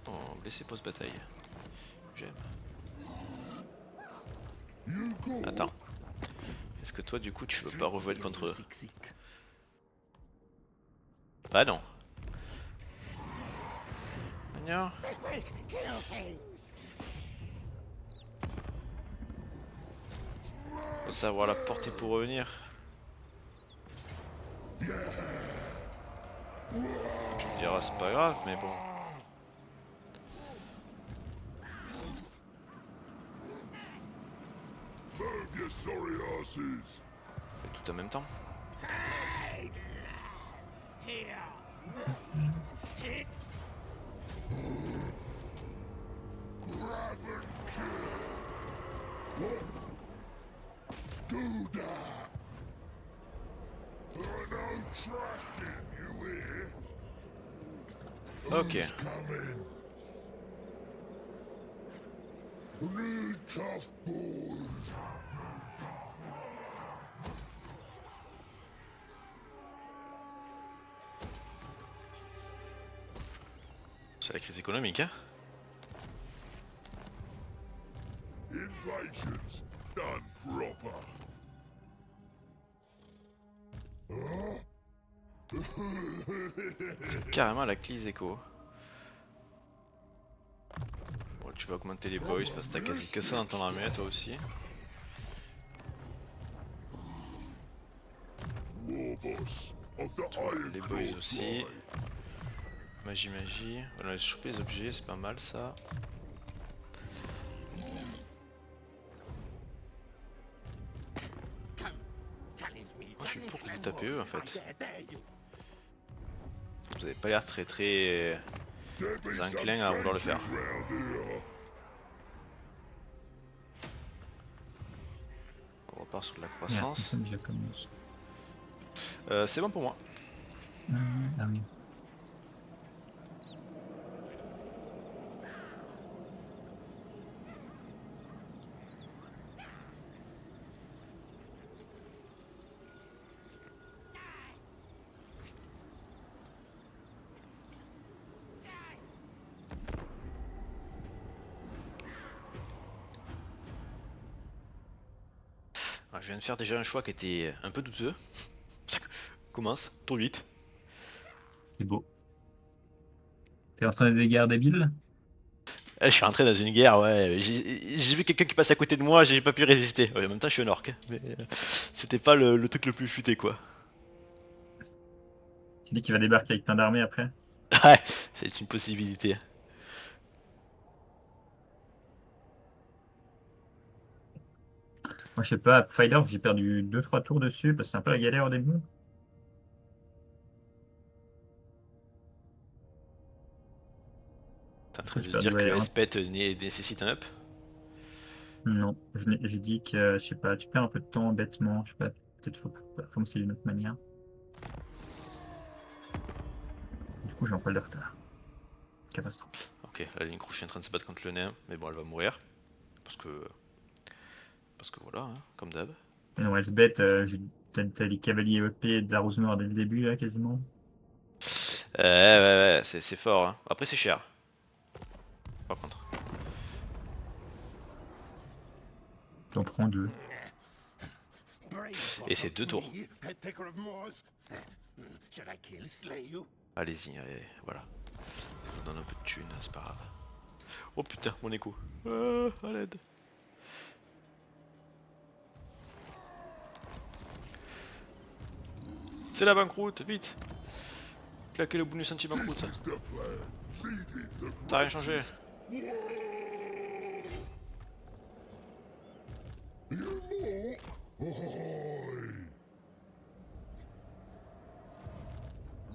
Oh, blessé post-bataille. J'aime. You go. Attends. Est-ce que toi, du coup, tu veux pas rejouer contre eux? Bah non. Non. Kill things. Faut savoir la porter pour revenir. Tu me diras, c'est pas grave, mais bon. Move, you sorry asses. Et tout en même temps. Here. Grab and kill. Do that. No trashing, you hear? Ok. Who's coming? Need tough boys. C'est la crise économique, hein. Invasions done proper. C'est carrément la crise éco. Bon, tu vas augmenter les boys parce que t'as quasi que ça dans ton armée, toi aussi. Warboss of the Iron Les Claw boys aussi. tribe. Magie. On va choper les objets, c'est pas mal ça. Moi je suis pour que vous tapez eux en fait. Vous avez pas l'air très There be some enclins à vouloir le faire. changes round here. On repart sur de la Merde, croissance. ça déjà commence. C'est bon pour moi. Ah oui. Alors, je viens de faire déjà un choix qui était un peu douteux. Ça commence, tour 8. C'est beau. T'es en train de des guerres débiles? Je suis rentré dans une guerre, ouais. J'ai vu quelqu'un qui passe à côté de moi, j'ai pas pu résister. Ouais, en même temps, je suis un orc, mais c'était pas le truc le plus futé, quoi. Tu dis qu'il va débarquer avec plein d'armées après? Ouais, c'est une possibilité. Moi, je sais pas, Fighter, j'ai perdu 2-3 tours dessus parce que c'est un peu la galère au début. T'es en Du train coup, j'ai de perdu dire que ouais, le SPET nécessite un up? Non, j'ai dit que, je sais pas, tu perds un peu de temps bêtement, je sais pas, peut-être faut commencer d'une autre manière. Du coup, j'ai un poil de retard. Catastrophe. Ok, la ligne rouge est en train de se battre contre le nain, mais bon, elle va mourir. Parce que. Parce que voilà, hein, comme d'hab. Non, Elsbeth, t'as les cavaliers EP de la Rose Noire dès le début, là, quasiment. Ouais, c'est fort. Hein. Après, c'est cher. Par contre. T'en prends 2. Et c'est 2 tours. Taker of Mars. Should I kill, slay you? Allez-y, allez, voilà. On donne un peu de thunes, c'est pas grave. Oh putain, mon écho. À l'aide. C'est la banqueroute, vite. Claquez le bonus anti-banqueroute. This is the plan. Leading the Ça a rien changé. You more? Ahoy!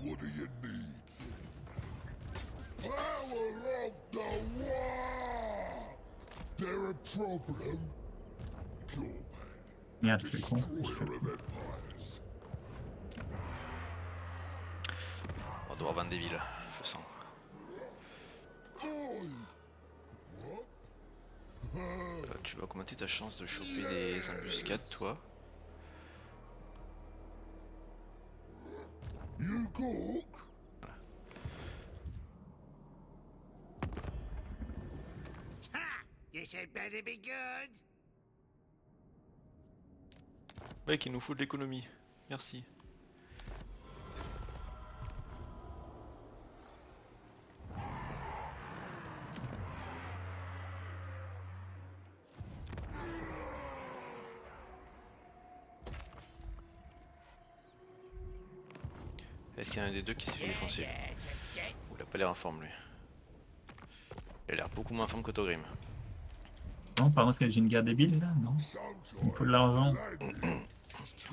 What do you need? Power of the war! There a problem? Pure bad. Merde, je fais le con. Destroyer of empires. On doit vendre des villes, je sens. Oi! What? Tu vas augmenter ta chance de choper des embuscades, toi. You cook? Ha! This had better be good. Mec, il nous faut de l'économie. Merci. Est-ce qu'il y en a un des deux qui s'est fait défoncer? Just get. Il a pas l'air en forme lui. Il a l'air beaucoup moins en forme que Togrim. Non, par contre, j'ai une guerre débile, là, non? Il me faut de l'argent.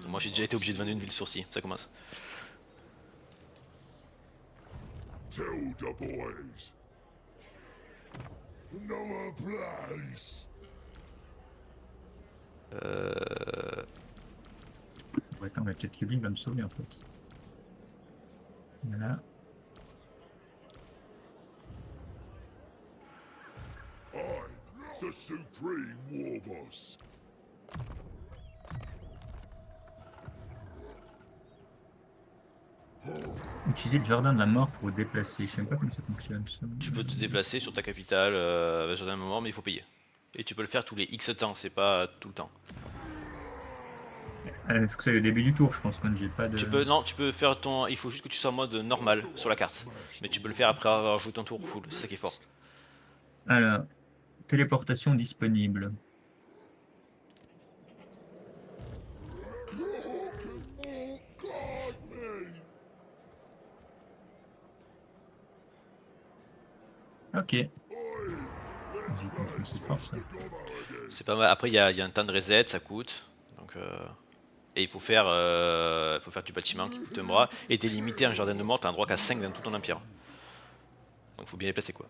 Moi j'ai déjà été obligé de vendre une ville sourcille, ça commence. Tell the boys. No place. Ouais, attends, mais peut-être que lui il va me sauver en fait. Voilà. I'm the supreme war boss. Utiliser le jardin de la mort pour déplacer. Je sais même pas comment ça fonctionne. Ça. Tu peux te déplacer sur ta capitale dans un moment mais il faut payer. Et tu peux le faire tous les X temps, c'est pas tout le temps. Il faut que ça aille au début du tour, je pense, quand j'ai pas de. Non, tu peux faire ton. Il faut juste que tu sois en mode normal sur la carte. Mais tu peux le faire après avoir joué ton tour full, c'est ça qui est fort. Alors, téléportation disponible. Ok. J'ai compris, c'est fort ça. C'est pas mal. Après il y a un temps de reset, ça coûte. Donc et il faut faire du bâtiment qui coûte un bras. Et t'es limité en jardin de mort, t'as un droit qu'à 5 dans tout ton empire. Donc faut bien les placer quoi.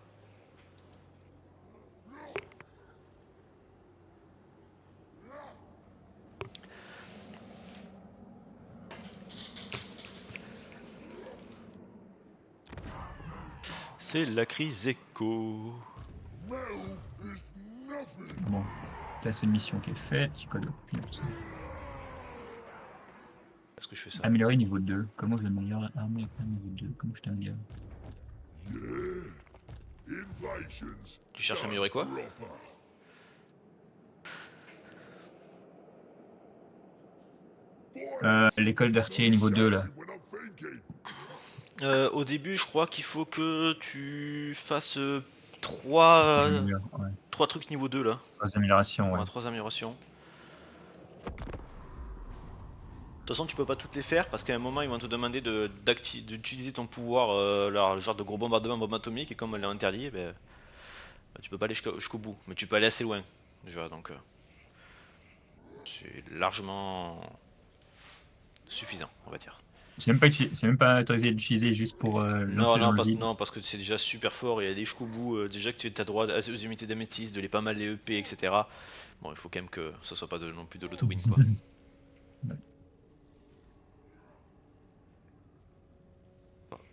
C'est la crise éco. Metal is nothing. Bon, là c'est une mission qui est faite, tu codes plus. Est-ce que je fais ça? Améliorer niveau 2. Comment je m'améliore armée avec un niveau 2? Comment je t'améliore? Yeah. Invasions. Tu cherches à améliorer quoi? Proper. L'école d'artillerie niveau 2 là. When I'm thinking. Au début je crois qu'il faut que tu fasses Faut que 3 j'améliore, ouais. trucs niveau 2 là. 3 améliorations, ouais. 3 améliorations. De toute façon tu peux pas toutes les faire parce qu'à un moment ils vont te demander d'utiliser ton pouvoir, genre de gros bombardement bombe atomique et comme elle est interdit, eh ben, tu peux pas aller jusqu'au bout. Mais tu peux aller assez loin déjà donc. C'est largement suffisant, on va dire. C'est même pas autorisé d'utiliser juste pour lancer dans le vide. Non, parce que c'est déjà super fort, il y a des jusqu'au bout, déjà que tu as droit aux unités d'améthyste, de les pas mal les EP, etc. Bon, il faut quand même que ça soit pas non plus de l'auto-win, quoi.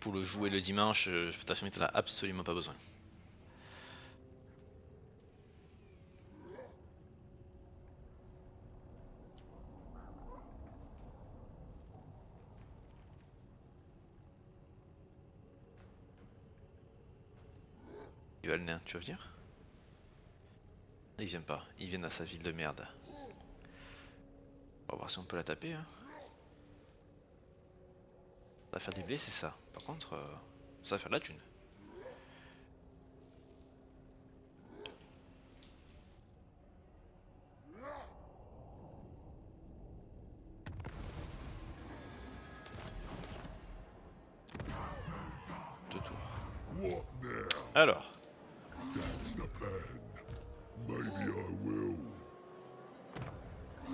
Pour le jouer le dimanche, je peux t'affirmer que t'en as absolument pas besoin. Il va le nain, tu vas venir? Il vient pas, il vient à sa ville de merde. On va voir si on peut la taper. Hein. Ça va faire des blés, c'est ça. Par contre, ça va faire de la thune. Deux tours. What now? Alors, That's the plan. Maybe I will.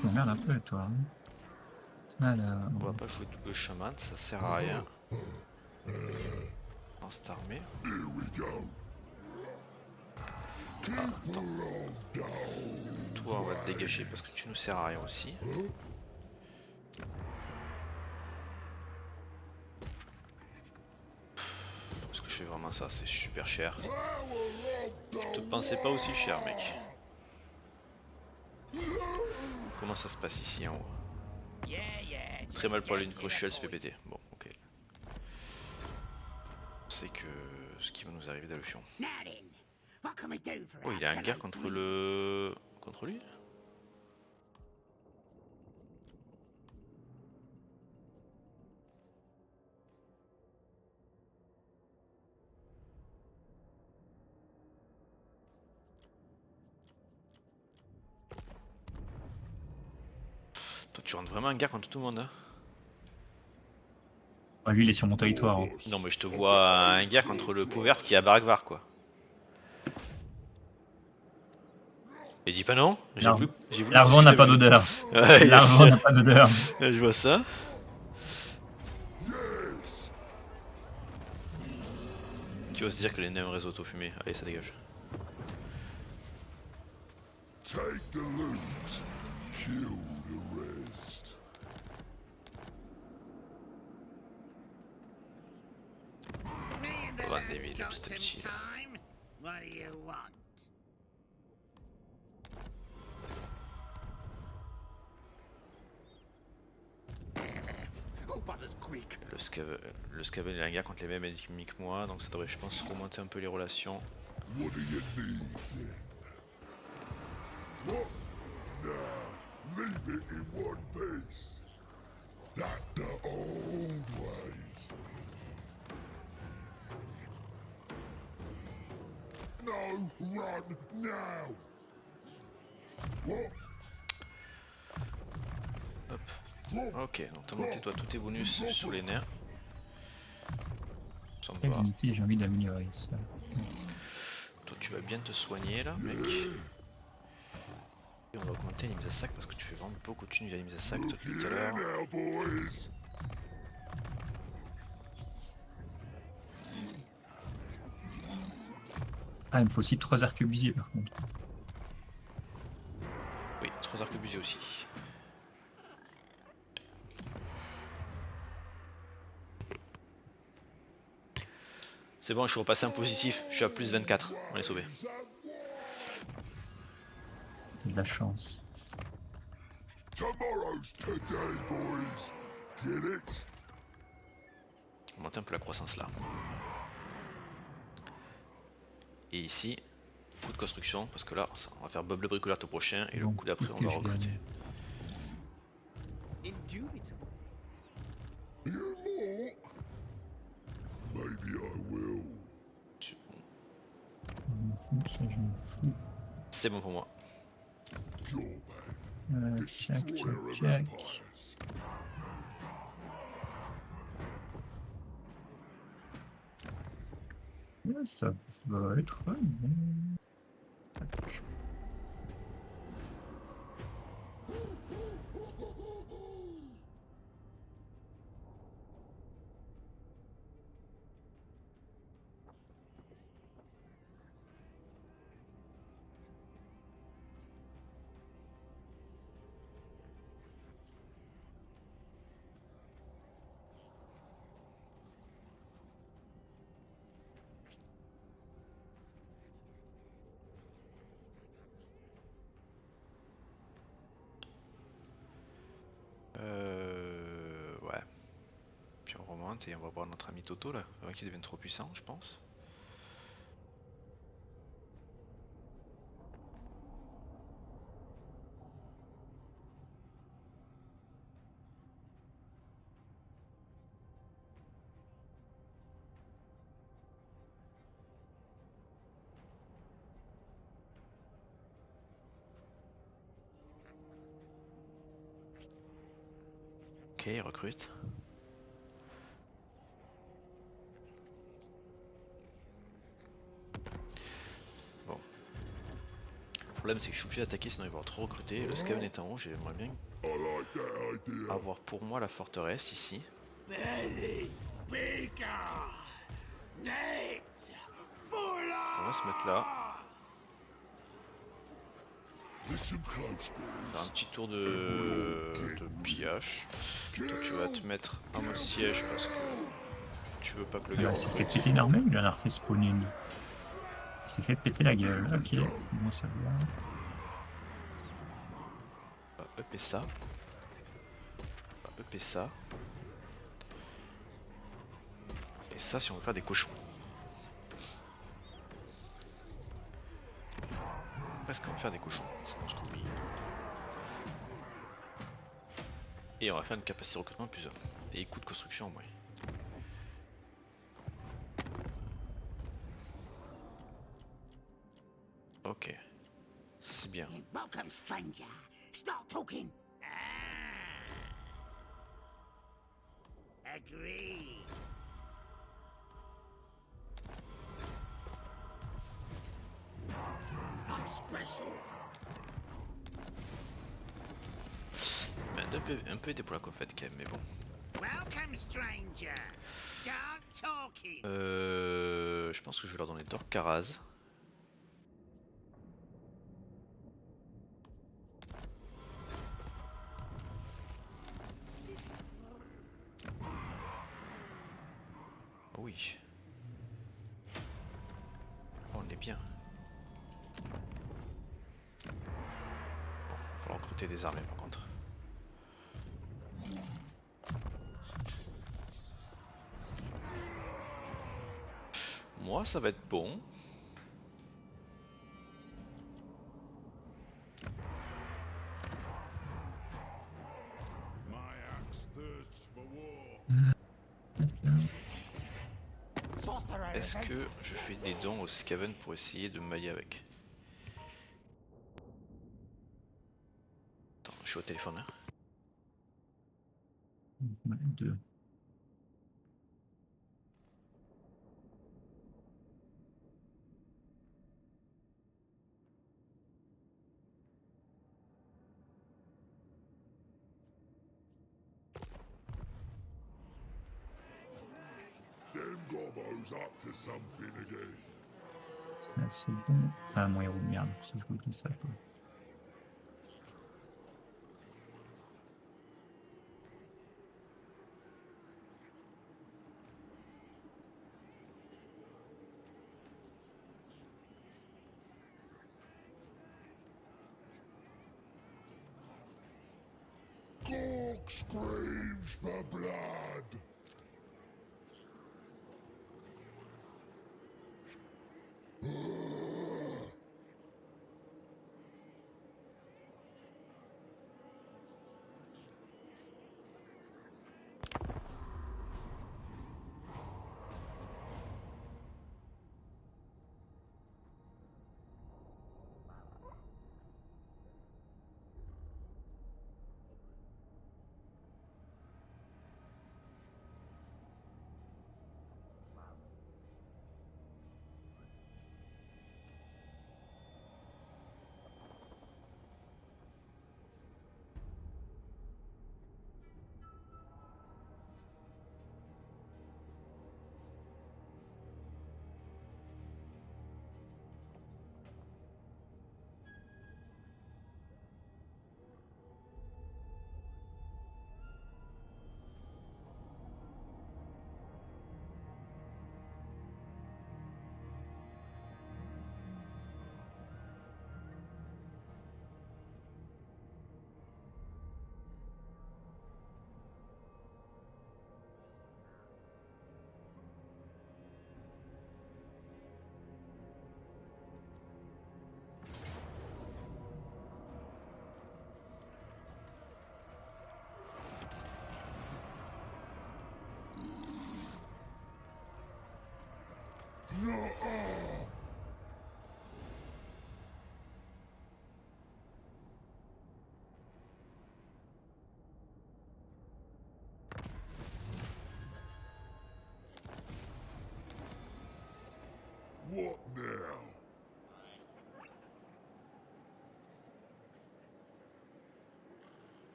Tu m'emmerdes un peu, toi. Alors, on va pas jouer double chaman, ça sert à rien. Dans cette armée. Here we go. Attends. Toi, on va te dégager parce que tu nous sers à rien aussi. Parce que je fais vraiment ça, c'est super cher. Je te pensais pas aussi cher, mec. Comment ça se passe ici en haut? Très mal pour la ligne crochée, elle se fait péter. Bon, ok. C'est que ce qui va nous arriver d'allusion. Oh, il est en guerre contre le... contre lui? Toi, tu rentres vraiment en guerre contre tout le monde, hein? lui, il est sur mon territoire. Hein. Non, mais je te vois en guerre contre le pauvre qui est à Barakvar, quoi. Et dis pas non. L'argent n'a pas d'odeur. Ouais, L'argent n'a pas d'odeur. je vois ça. Tu oses dire que les nains réseau auto-fumé. Allez, ça dégage. Take the loot. Kill the rest. On va vendre des mille, petit à petit. What do you want? Oh, Butter's quick. Le Scavel est en guerre contre les mêmes ennemis que moi, donc ça devrait, je pense, remonter un peu les relations. What do you need then? What? Nah, leave it in one piece. That the old ways. No, run now. What? Hop. Ok, donc t'as monté toi tous tes bonus sur les nerfs. Ça me Quelle va. unité j'ai envie d'améliorer ça. Toi tu vas bien te soigner là, mec. Et on va augmenter les mises à sac parce que tu fais vraiment beaucoup de thunes via les mises à sac toi depuis tout à Yeah, l'heure. now, boys. Ah, il me faut aussi 3 arquebusiers par contre. Oui, 3 arquebusiers aussi. C'est bon, je suis repassé en positif, je suis à plus 24, on est sauvé. J'ai de la chance. Tomorrow's today, boys. Get it? On va monter un peu la croissance là. Et ici, coup de construction, parce que là, on va faire Bob le bricoleur au prochain, et le Donc, coup d'après, qu'est-ce on que va je recruter. gagne? Indubitably. You more? Maybe I will. Je m'en fous, ça je m'en fous. C'est bon pour moi. Your man. Tchac, Destroyer tchac, of tchac. empires. Ouais, ça va être bon. Tac. suivante et on va voir notre ami Toto là, avant qu'il devienne trop puissant, je pense. Ok, il recrute. Bon. Le problème c'est que je suis obligé d'attaquer sinon ils vont trop recruter. Le Skaven est en haut, j'aimerais bien I like that idea. avoir pour moi la forteresse ici. Belly bigger. Next. Fuller. On va se mettre là. Listen close, Faire un boys. petit tour de pillage. Toi tu vas te mettre en mode siège parce que tu veux pas que le gars Il s'est fait recrute. péter une armée, il en a refait spawner une. Il s'est fait péter la gueule. Ok, bon ça va. On va upper ça. On va upper ça. Et ça si on veut faire des cochons. Est-ce qu'on va faire des cochons? Je pense que oui. Et on va faire une capacité de recrutement plus 1. Et coût de construction au moins. Ok. Ça c'est bien. Welcome, stranger. Start talking. Agreed. I'm special. Un peu aidé pour la confette quand même, mais bon. Welcome, stranger. Start talking. Je pense que je vais leur donner Dorkaraz. Oui. Oh, on est bien. Bon, il va falloir recruter des armées par contre. Moi ça va être bon. My axe thirsts for war. Est-ce que je fais des dons au Skaven pour essayer de m'allier avec? Attends, je suis au téléphone hein. Ouais, deux. Them gobos up to something again. Ça, c'est bon. Ah, mon héros, merde, si je vous dis ça. Quoi. Gork screams for blood.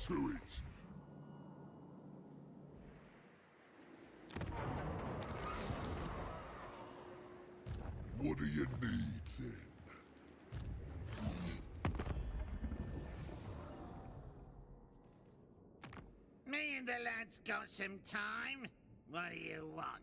to it. What do you need then? Me and the lads got some time. What do you want?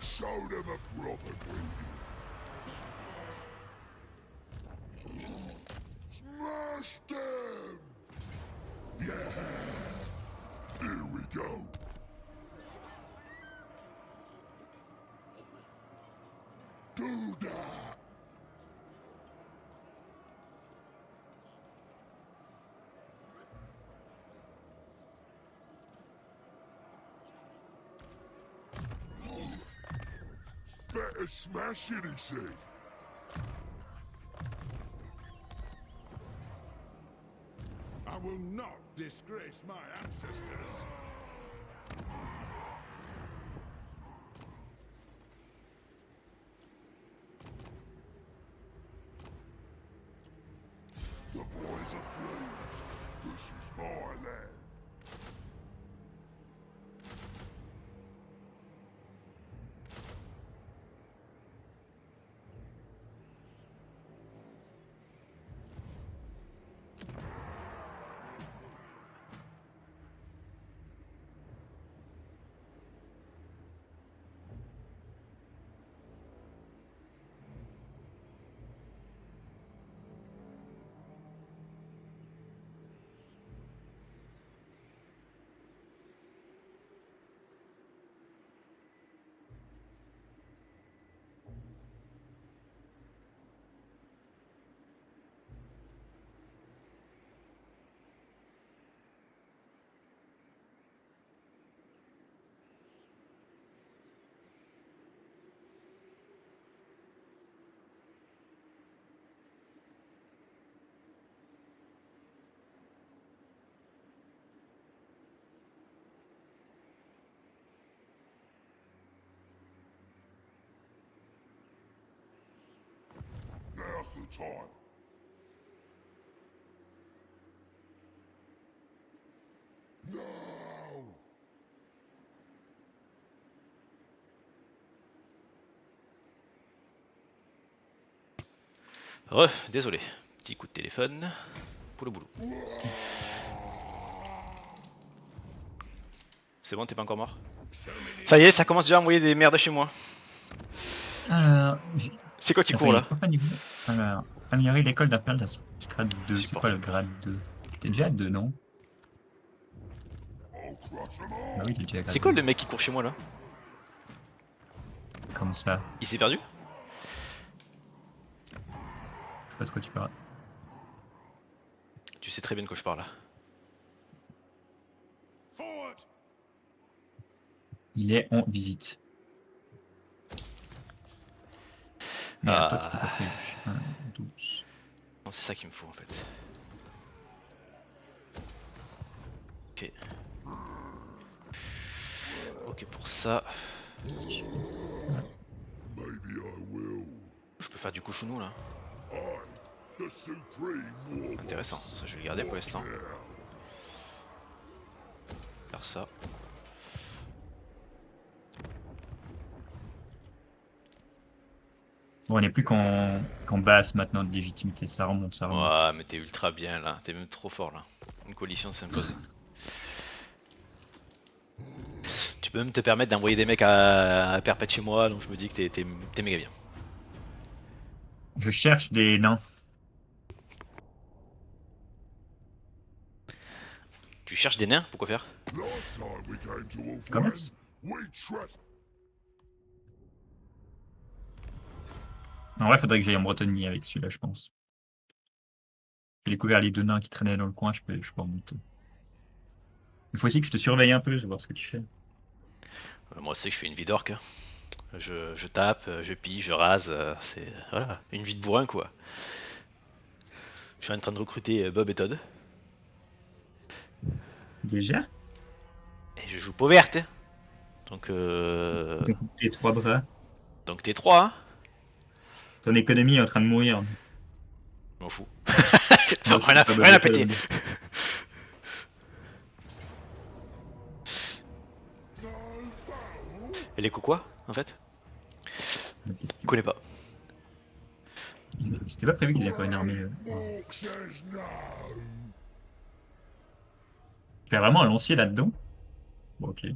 Show them a proper greeting. Smash them! Yeah! Here we go. Do that! Better smash it, he said. I will not disgrace my ancestors. The boys are pleased. This is my land. Now's the time. Now! Désolé. Petit coup de téléphone. Pour le boulot. C'est bon, t'es pas encore mort? Ça y est, ça commence déjà à envoyer des merdes chez moi. Alors, C'est quoi qui court là? Alors, améliorer l'école d'implantation. Grade 2, c'est Support. quoi le grade 2? T'es déjà à 2, non? Bah oui, t'es déjà à grade C'est quoi 2. le mec qui court chez moi là? Comme ça, Il s'est perdu? je sais pas de quoi tu parles. Tu sais très bien de quoi je parle là. Forward! Il est en visite. Merde, toi t'étais pas prévu. 1, 12. Non, c'est ça qu'il me faut en fait. Ok. Ok pour ça. Maybe I will. Je peux faire du couchounou là. The supreme war. Intéressant, ça je vais le garder pour l'instant. Faire ça. Bon, on n'est plus qu'en basse maintenant de légitimité, ça remonte, ça remonte. Ouais, mais t'es ultra bien là, t'es même trop fort là. Une coalition s'impose. Tu peux même te permettre d'envoyer des mecs à perpète chez moi, donc je me dis que t'es méga bien. Je cherche des nains. Tu cherches des nains? Pourquoi faire? Last time we came to Wolfland, Commerce. we trust. En vrai, faudrait que j'aille en Bretonnie avec celui-là, je pense. J'ai découvert les 2 nains qui traînaient dans le coin, je peux en monter. Il faut aussi que je te surveille un peu, je vais voir ce que tu fais. Moi aussi, je fais une vie d'orque. Hein. Je tape, je pille, je rase. C'est voilà, une vie de bourrin quoi. Je suis en train de recruter Bob et Todd. Déjà? Et je joue peau verte. Hein. Donc, tes 3 bras. Donc t'es 3, hein. Ton économie est en train de mourir. Je m'en fous. Moi, Enfin, je suis pas rien à Bob péter. Todd. Et les quoi en fait? Qu'est-ce Je connais pas. C'était pas prévu qu'il y ait encore une armée. Orc says no. Il y a vraiment un lancier là-dedans? Bon, ok.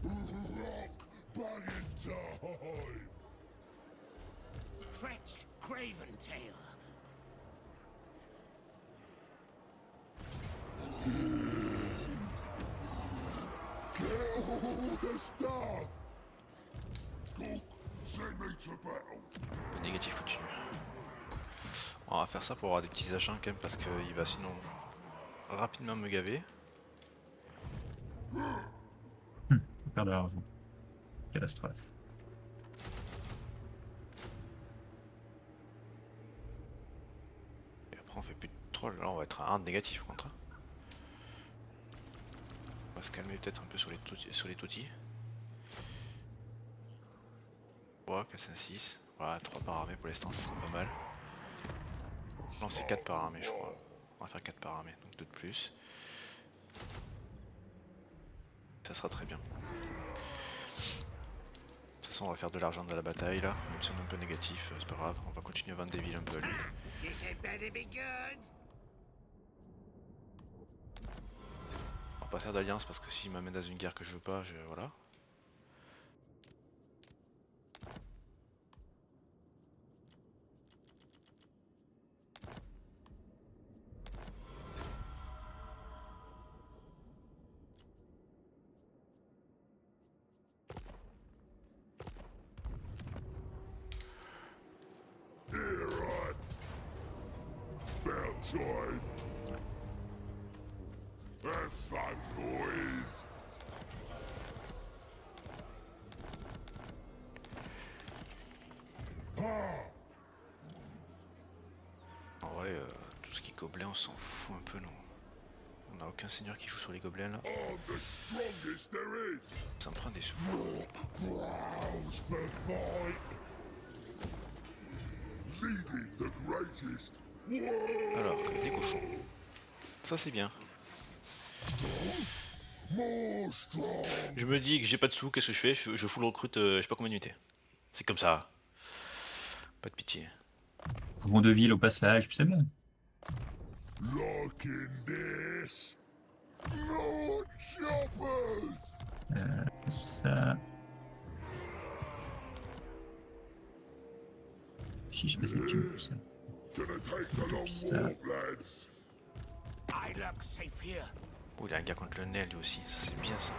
Rock banging time. Trenched Craven Tail. Get all the stuff. Cook, send me to battle. Le négatif continue. On va faire ça pour avoir des petits agents quand même parce qu'il va sinon rapidement me gaver. On perd de l'argent. Catastrophe. Et après on fait plus de troll, là on va être à 1 de négatif contre. On va se calmer peut-être un peu sur les totis. Ouais, 4, 5, 6. Voilà, 3 par armée pour l'instant, c'est pas mal. Non, c'est 4 par armée, je crois. On va faire 4 par armée, donc 2 de plus. Ça sera très bien. De toute façon, on va faire de l'argent de la bataille là, même si on est un peu négatif, c'est pas grave. On va continuer à vendre des villes un peu à lui. This had better be good. On va pas faire d'alliance parce que s'il m'amène dans une guerre que je veux pas, voilà. About time. Have fun, boys. En vrai, tout ce qui est gobelin, on s'en fout un peu, non. On a aucun seigneur qui joue sur les gobelins là. I'm the strongest there is. Ça me prend des sous. Browse for fight. Leading the greatest. Whoa! Alors, des cochons. Ça c'est bien. More strong. Je me dis que j'ai pas de sous, qu'est-ce que je fais? Je full recrute, je sais pas combien d'unités. C'est comme ça. Pas de pitié. Vont de ville au passage, puis c'est bon. Liking this. Lord choppers. Ça. Si je faisais tu pour ça. Gonna take the long Ça. walk, lads. I look safe here. Oh, il a un gars contre le Nel lui aussi, ça c'est bien ça.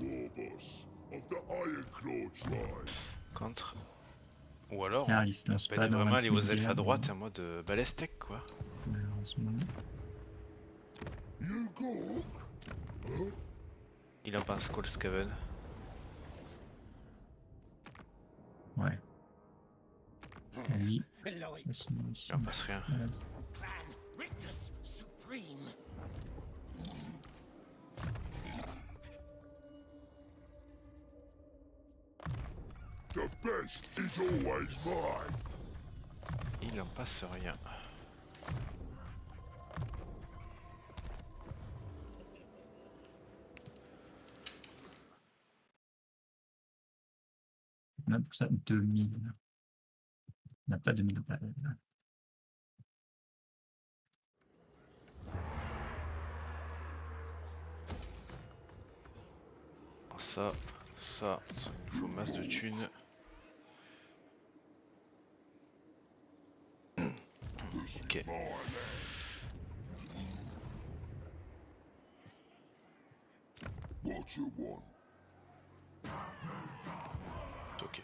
War boss of the Ironclaw tribe. Contre. Ou alors, Tiens, il se on lance peut pas être dans vraiment un aller aux elfes à cimetière, droite en mode balestec quoi. malheureusement. You cook? Il en pense Skullscaven. Ouais. Oui. Below Ça, c'est bon aussi. Il en passe rien. Clan Rictus Supreme. The best is always mine. Il en passe rien. On a pour ça 2000. On n'a pas 2000 balles. Ça nous faut masse de thunes. Ok. What you want? Ok.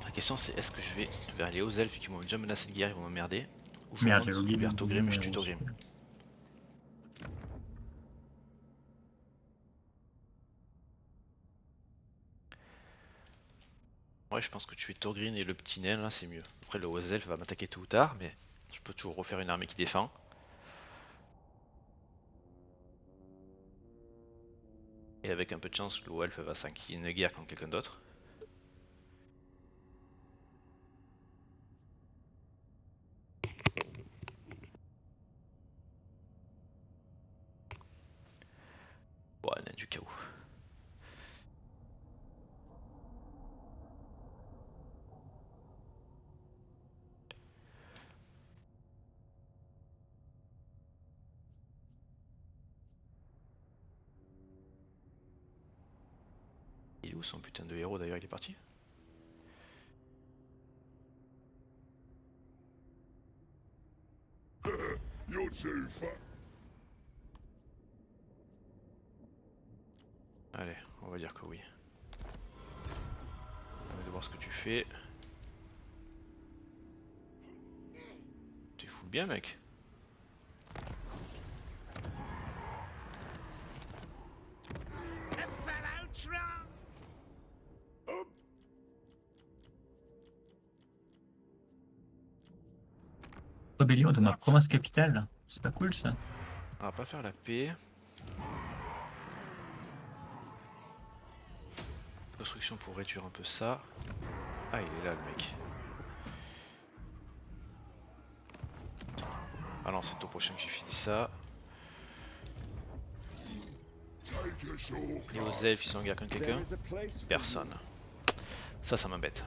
La question c'est est-ce que je vais vers les hauts elfes qui m'ont déjà menacé de guerre, ils vont m'emmerder, ou je Merde, j'ai monte oublié de vers bouger Togrim et mes je tue héros, Togrim. super. Ouais, je pense que tuer Togrim et le petit nain là c'est mieux. Après le haut elfe va m'attaquer tôt ou tard, mais je peux toujours refaire une armée qui défend. Et avec un peu de chance, le haut elfe va s'inquiéter une guerre contre quelqu'un d'autre. Ouais, nain du chaos. Il est où son putain de héros d'ailleurs, il est parti? You're too far. Allez, on va dire que oui. On va voir ce que tu fais. Tu fous bien mec. A fellow Tron. Rébellion de ma province capitale. C'est pas cool ça. On va pas faire la paix. Construction pour réduire un peu ça. Ah il est là le mec. Ah non c'est au prochain que j'ai fini ça. Take a shortcut. Et aux elfes ils sont en guerre contre quelqu'un? Personne. Ça m'embête.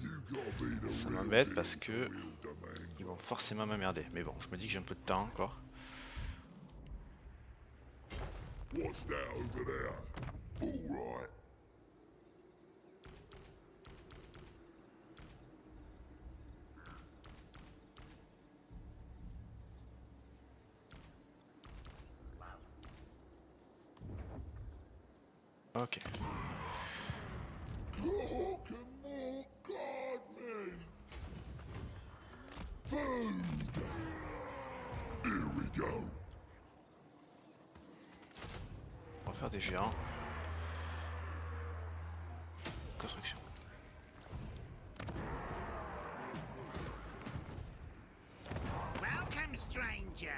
You gotta be the Ça real m'embête deal parce to que wield the man. ils vont forcément m'emmerder. Mais bon, je me dis que j'ai un peu de temps encore. What's that over there? All right. Ok. Cock and more gardening. Food. Here we go. On va faire des géants. Construction. Welcome, stranger.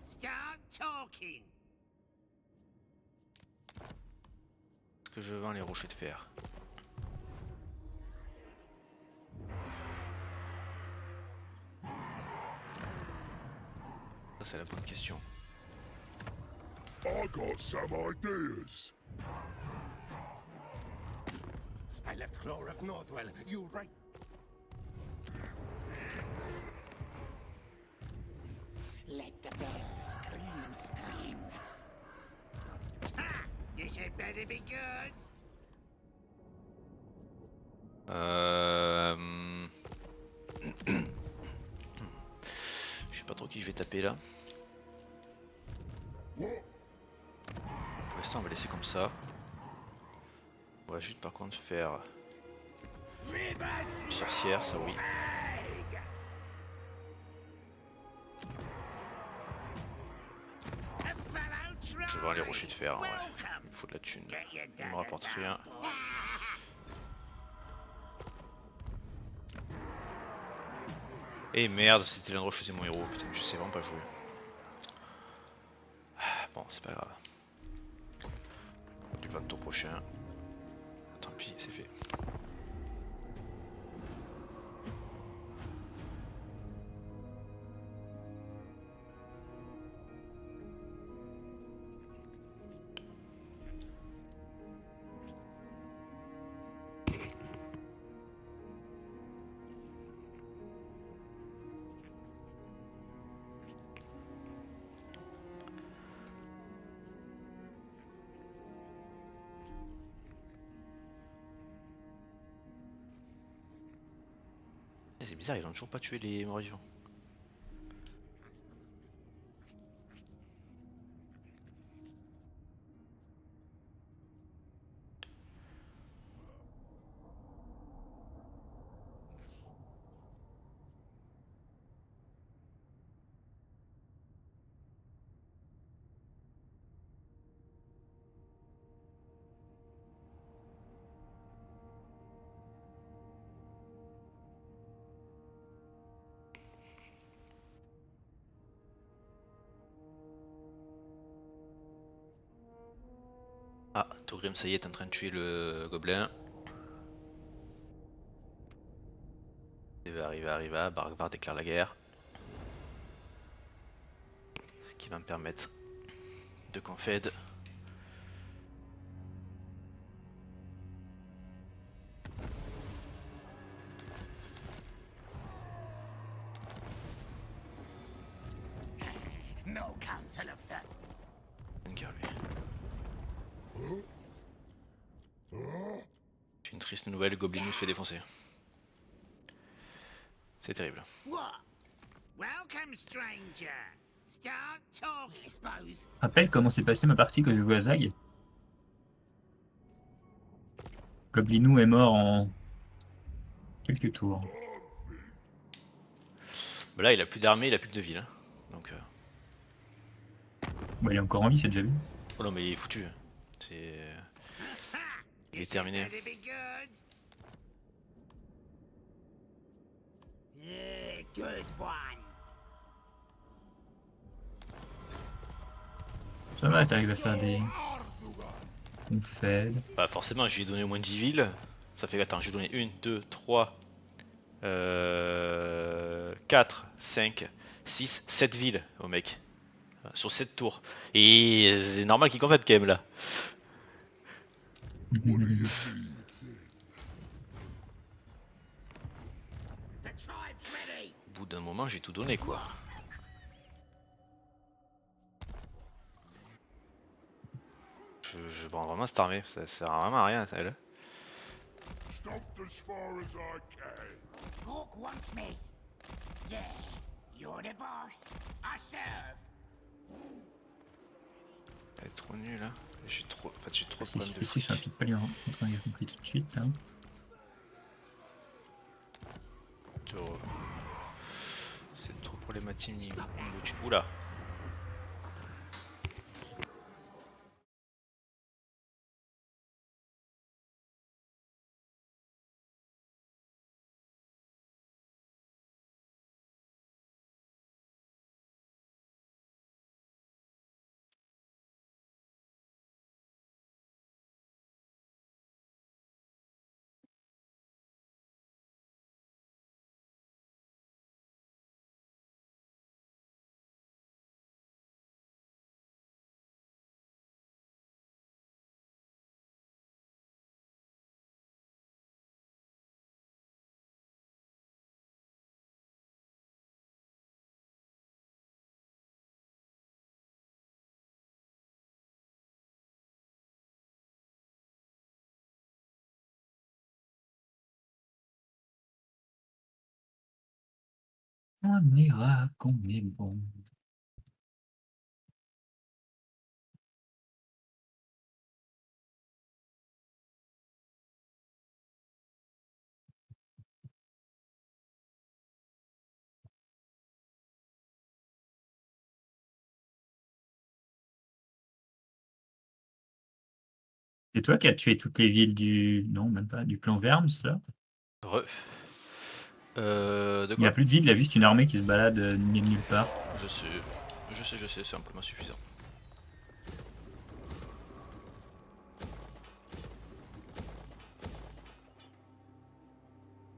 Start talking. Est-ce que je vends les rochers de fer? Ça c'est la bonne question. I got some ideas. I left Claw of Northwell. You right. Let the bell scream. Ha! This had better be good. Je sais pas trop qui je vais taper là. What? Pour l'instant on va laisser comme ça. On va juste par contre faire une sorcière, ça oui. A fellow Tron. Je vends les rochers de fer, ouais. Welcome. Il me faut de la thune. Get your Il me rapporte daggers rien. out, boy. Et merde, c'était l'endroit où je faisais mon héros, putain, je sais vraiment pas jouer. Bon, c'est pas grave. Du 20 tour prochain. Tant pis, c'est fait. bizarre, ils ont toujours pas tué les morts vivants. Ah, Togrim, ça y est, est en train de tuer le gobelin. Arriva, Bargvar déclare la guerre. Ce qui va me permettre de confède. No council of that. Une guerre, lui. J'ai une triste nouvelle, Goblin nous se fait défoncer. C'est terrible. What? Welcome, stranger. Start talking, I suppose. Rappelle comment s'est passée ma partie quand je jouais à Zag. Goblinou est mort en quelques tours. Bah là, il a plus d'armée, il a plus que de ville. Hein. Donc, Bon, il est encore en vie, c'est déjà vu. oh non, mais il est foutu. C'est. Il est terminé. Better be good. Yeah, good one. Ça va, t'arrives à faire des... On fait... Bah forcément, je lui ai donné au moins 10 villes. Ça fait, attends, j'ai donné 1, 2, 3, 4, 5, 6, 7 villes au mec. Sur 7 tours. Et c'est normal qu'il confète quand même là. The tribe's ready. Au bout d'un moment, j'ai tout donné quoi. Je prends vraiment cette armée, ça sert vraiment à rien ça là. Stopped as far as I can. Hawk wants me. Yeah, you're the boss. I serve. Elle est trop nulle là. J'ai trop, en fait, j'ai trop de Si problèmes de je suis un fric. petit peu lui rentrer en guerre compris tout de suite. Hein. Oh. C'est trop problématique niveau. Oula. On ira qu'on est bon. C'est toi qui as tué toutes les villes du... Non, même pas, du clan Verms, là. De Il n'y quoi? a plus de ville, il y a juste une armée qui se balade nulle part. Je sais, c'est amplement suffisant.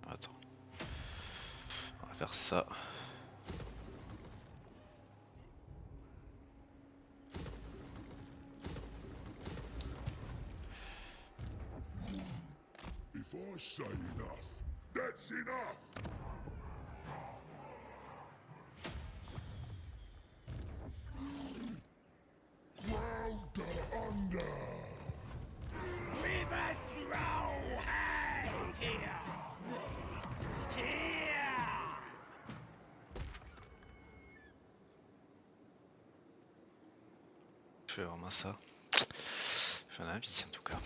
Attends. On va faire ça. If I say enough, that's enough. Ground under. River throw hay here. Mates here. fais vraiment ça. J'en ai envie en tout cas.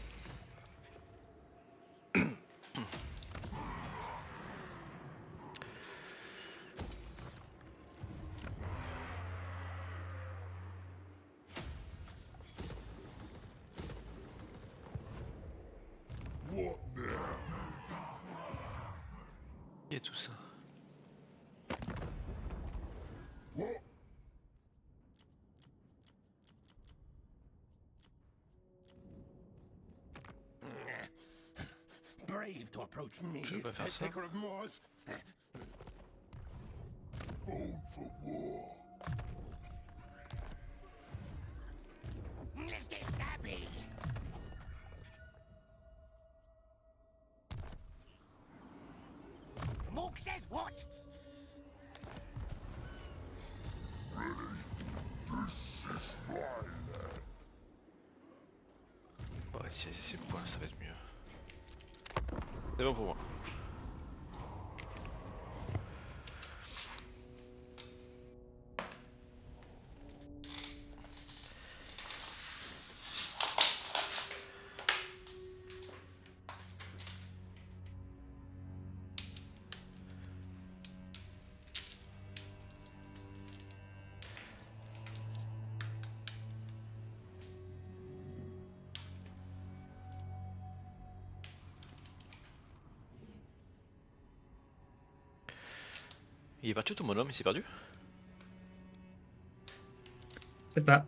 What now? Et tout ça. What? Brave to approach me, Je vais pas faire head ça. taker of Moors. Born for war. Mr. Stabby! Mook says what? This is my land. Ouais, si c'est le point, ça va être mieux. C'est bon pour moi. Il est parti où ton bonhomme? Il s'est perdu? Je sais pas.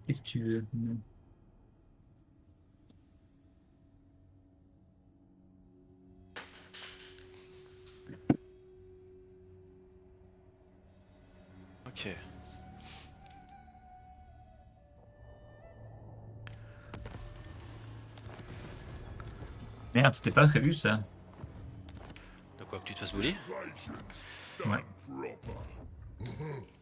Qu'est-ce que tu veux? Non. Ok. Merde, c'était pas prévu ça. De quoi que tu te fasses bully? Invasions Ouais. done proper.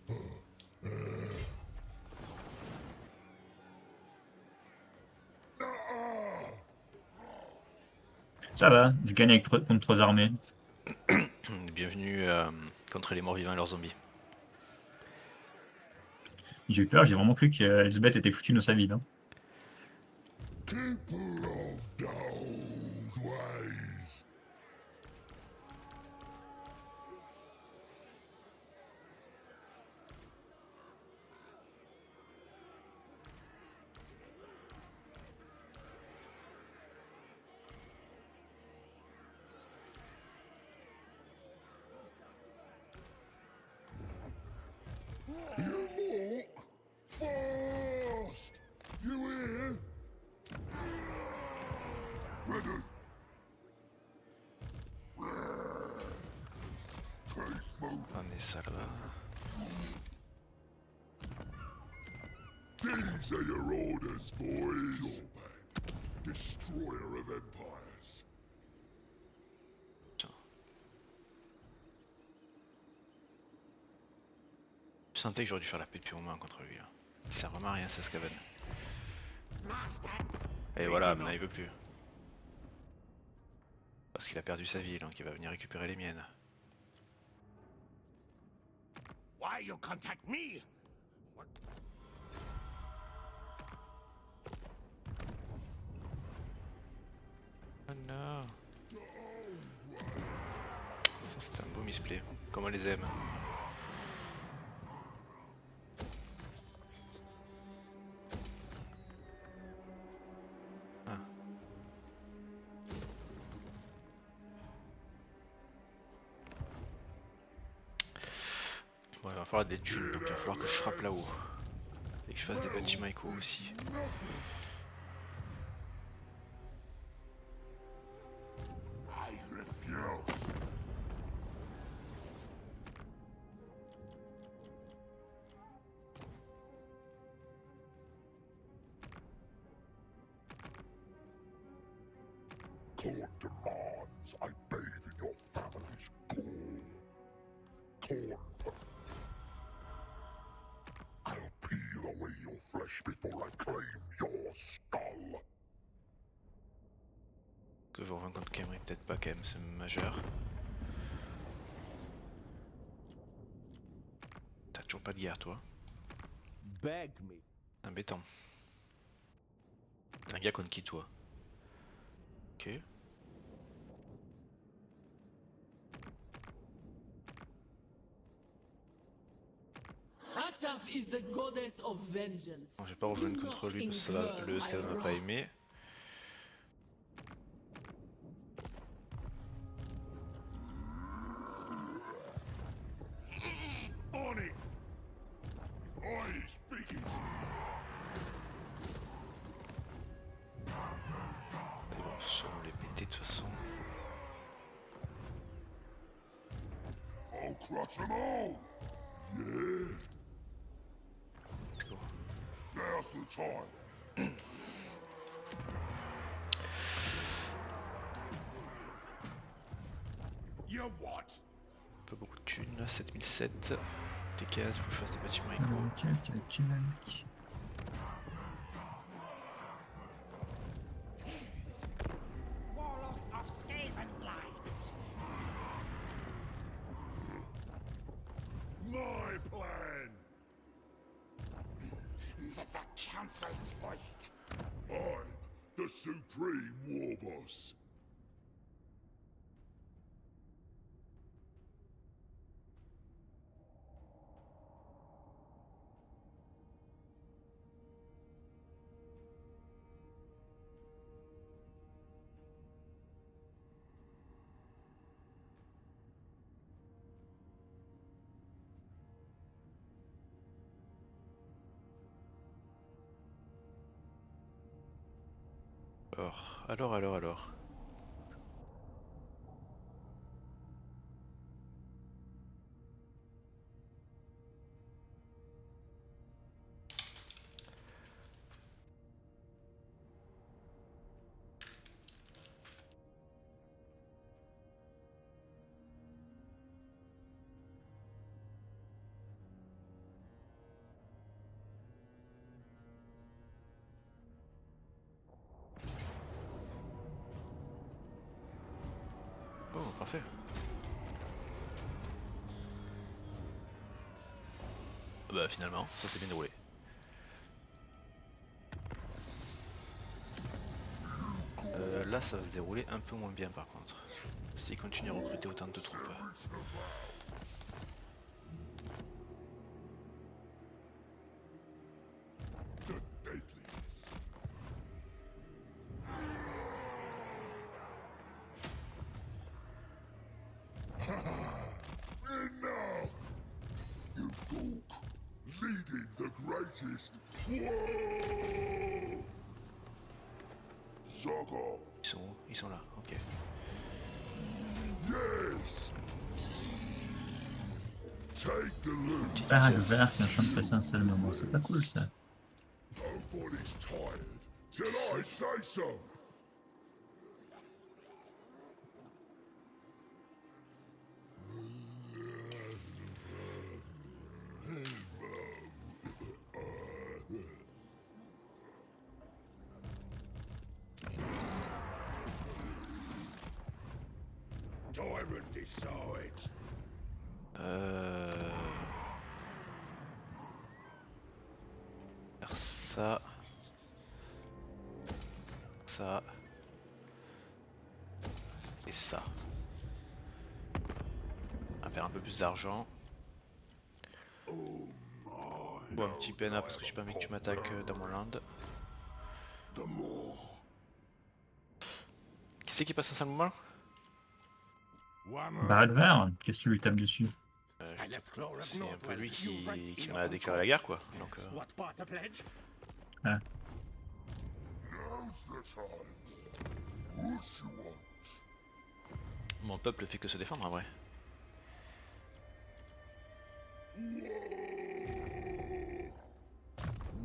Ça va, je gagne avec contre 3 armées. Bienvenue contre les morts vivants et leurs zombies. J'ai eu peur, j'ai vraiment cru qu'Elsbeth était foutue dans sa ville. Hein. Keeper of the old ways. You walk fast. You hear? Ready. Keep moving. Ah mais ça là. These are your orders, boys. Destroyer of empires. Je sentais que j'aurais dû faire la paix depuis au moins contre lui là. Ça sert vraiment à rien, ça Skaven. Master! Et voilà, maintenant il veut plus. Parce qu'il a perdu sa ville, donc il va venir récupérer les miennes. Why you contact me? What? Oh non. Ça c'est un beau misplay, comme on les aime. Ah. Bon, il va falloir des thunes, donc il va falloir que je frappe là-haut. Et que je fasse des bâtiments éco aussi. I refuse. Corn demands I bathe in your family's gore. Corn. flesh before I claim your skull. Que je reviens contre Camry, peut-être pas quand même, c'est majeur. T'as toujours pas de guerre toi. Beg me. Embêtant. T'es un gars contre qui toi? Ok. Asaf is the goddess of vengeance. Bon, j'ai pas rejoint contre lui parce que ça va, le Scala m'a pas aimé. On it! I is biggest. Mais bon, ça on les péter de toute façon. I'll crush them all! Yeah, Let's go. now's the time. You what? Pas beaucoup de thunes là, 7007. T15, faut que je fasse des bâtiments Alors, égaux. tchac. Warlock of Skavenblight. My plan! The Council's voice. I'm the Supreme War Boss. Alors. Bon, parfait. Bah finalement, ça s'est bien déroulé. Là ça va se dérouler un peu moins bien par contre. S'il continue à recruter autant de troupes. The deadliest. Enough! You talk, leading the greatest. Whoa! Zoggoth, Ils sont où? Ils sont là, ok. yes! Take the loot. Baraque verte qui est en train de passer un sale moment, c'est pas cool ça. Nobody's tired till I say so. Tyrant decides. Faire ça. Ça. Et ça. On va faire un peu plus d'argent. Bon, un petit pena parce que j'ai pas envie que tu m'attaques dans mon land. The more. Qui c'est qui passe un sale moment? One Baraque vert, qu'est-ce que tu lui tapes dessus? I left Clore of C'est un peu Nordwell. lui You right qui here m'a on déclaré la guerre quoi. course. Donc What part the pledge? Now's the time. What you want? mon peuple fait que se défendre en vrai.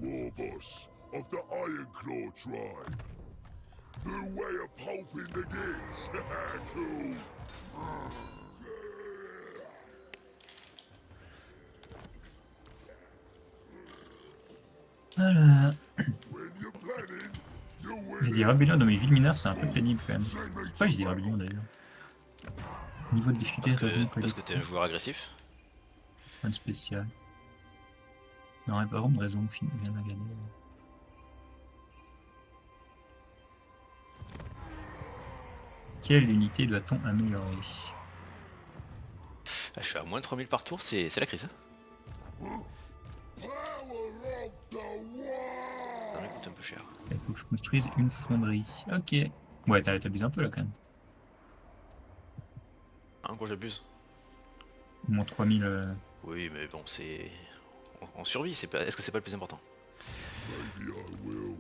War boss of the Ironclaw tribe. New way of pulping the gits. Cool. Voilà. When you're planning, you J'ai win des it. rébellions dans mes villes mineures, c'est un peu pénible quand même. Say me Pourquoi j'ai des tomorrow. rébellions d'ailleurs? Niveau de difficulté, revenu Parce que t'es un joueur agressif. Point spécial. Non, il n'y a pas vraiment de raison, rien à gagner. Quelle unité doit-on améliorer? Ah, je suis à moins de 3000 par tour, c'est la crise. Hein. Power of the Ça war. me coûte un peu cher. Il faut que je construise une fonderie. Ok. Ouais, t'abuses un peu là quand même. Hein, gros, j'abuse. Moins 3000. Oui, mais bon, c'est. On survit, c'est pas. Est-ce que c'est pas le plus important? Maybe I will.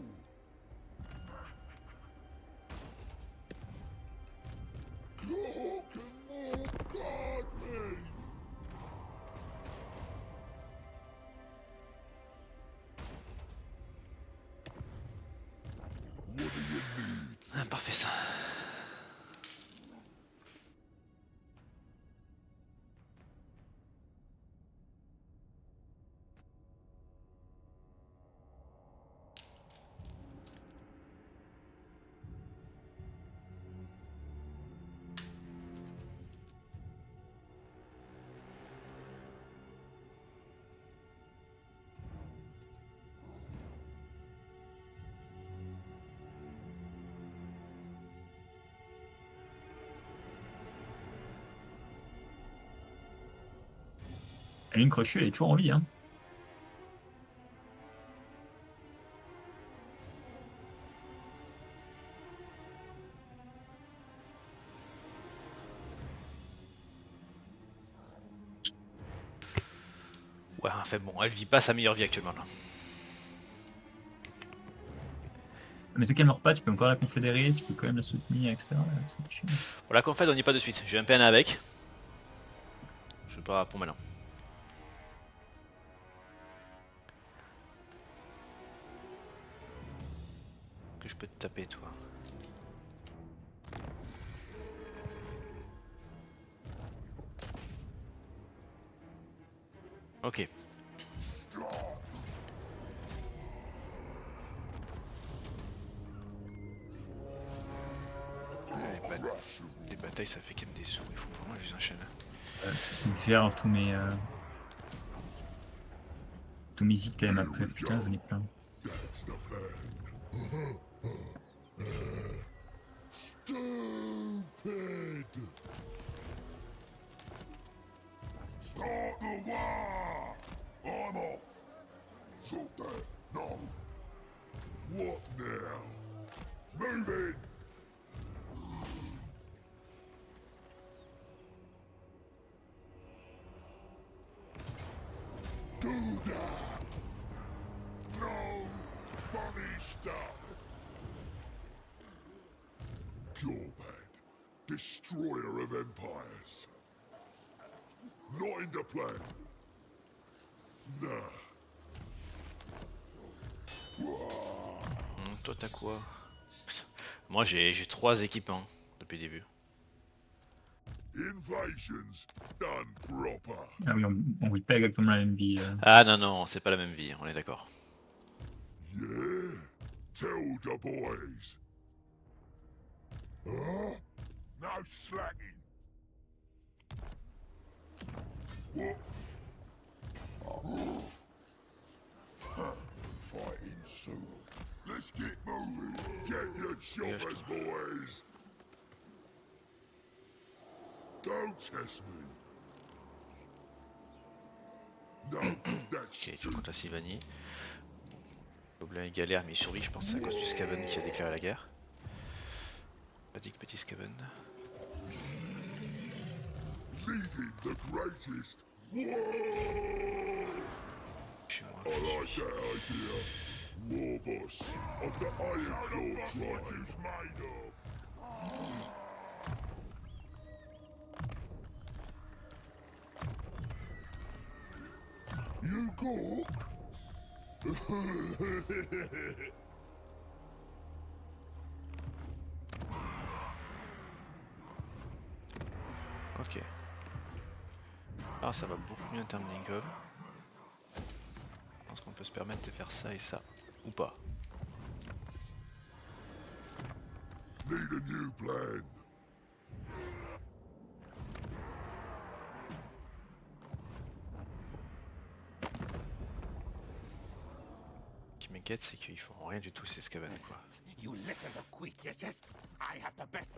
Who can more guard me? What do you need? Ah, parfait ça. Aline Crochu, elle est toujours en vie, hein. Ouais, enfin bon, elle vit pas sa meilleure vie actuellement là. Mais tant qu'elle meurt pas, tu peux encore la confédérer, tu peux quand même la soutenir, etc. C'est chiant. Bon, la confède, on n'y est pas de suite. J'ai un PN avec. Je sais pas pour maintenant. Que je peux te taper, toi. Ok. Les batailles, ça fait quand même des sous. Il faut vraiment que je les enchaîne. Faut me faire tous mes hits quand même après. Putain, j'en ai plein. That's the plan. Stupid. Start the war. I'm off. Shoot that. No. What now? Move in. Do that. No funny stuff. Purebad, destroyer of empires. Not in the plan. Nah. Toi, t'as quoi? Putain. Moi, j'ai 3 équipements depuis le début. Invasions done proper. Ah oui, on vit pas exactement la même vie. Ah non, non, c'est pas la même vie, on est d'accord. Yeah. Tell the boys. Huh? No slacking. What? Fighting soon. Let's get moving. Get your choppers, boys. Don't test me. No, that's Ok, tu too. contre la Sylvanie. Gobelin il galère, mais il survit, je pense, c'est à cause du Skaven qui a déclaré la guerre. Pas dit que petit Skaven. Leading the greatest. Whoa! Chez moi, I je like suis. that idea. War boss of the Iron Claw tribe. Made of. You go. Ok. Ah, ça va beaucoup mieux en termes d'income. Je pense qu'on peut se permettre de faire ça et ça. Ou pas. Need a new plan. Ce qui m'inquiète, c'est qu'ils font rien du tout ces scavenes quoi. You listen to quick, yes, yes. I have the best.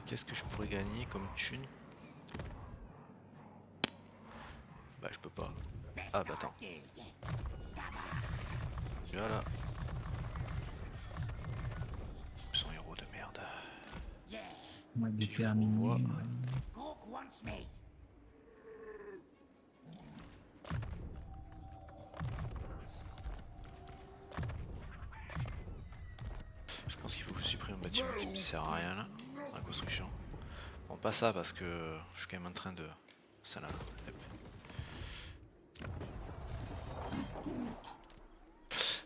Qu'est-ce que je pourrais gagner comme thune? Bah je peux pas. Ah bah attends. Voilà. Son héros de merde. Moi, Si je déterminé. revois. Ouais. Gork wants me. Je pense qu'il faut que je supprime un bâtiment qui me sert à rien là, dans la construction. Bon pas ça parce que je suis quand même en train de... Ça là. Hop.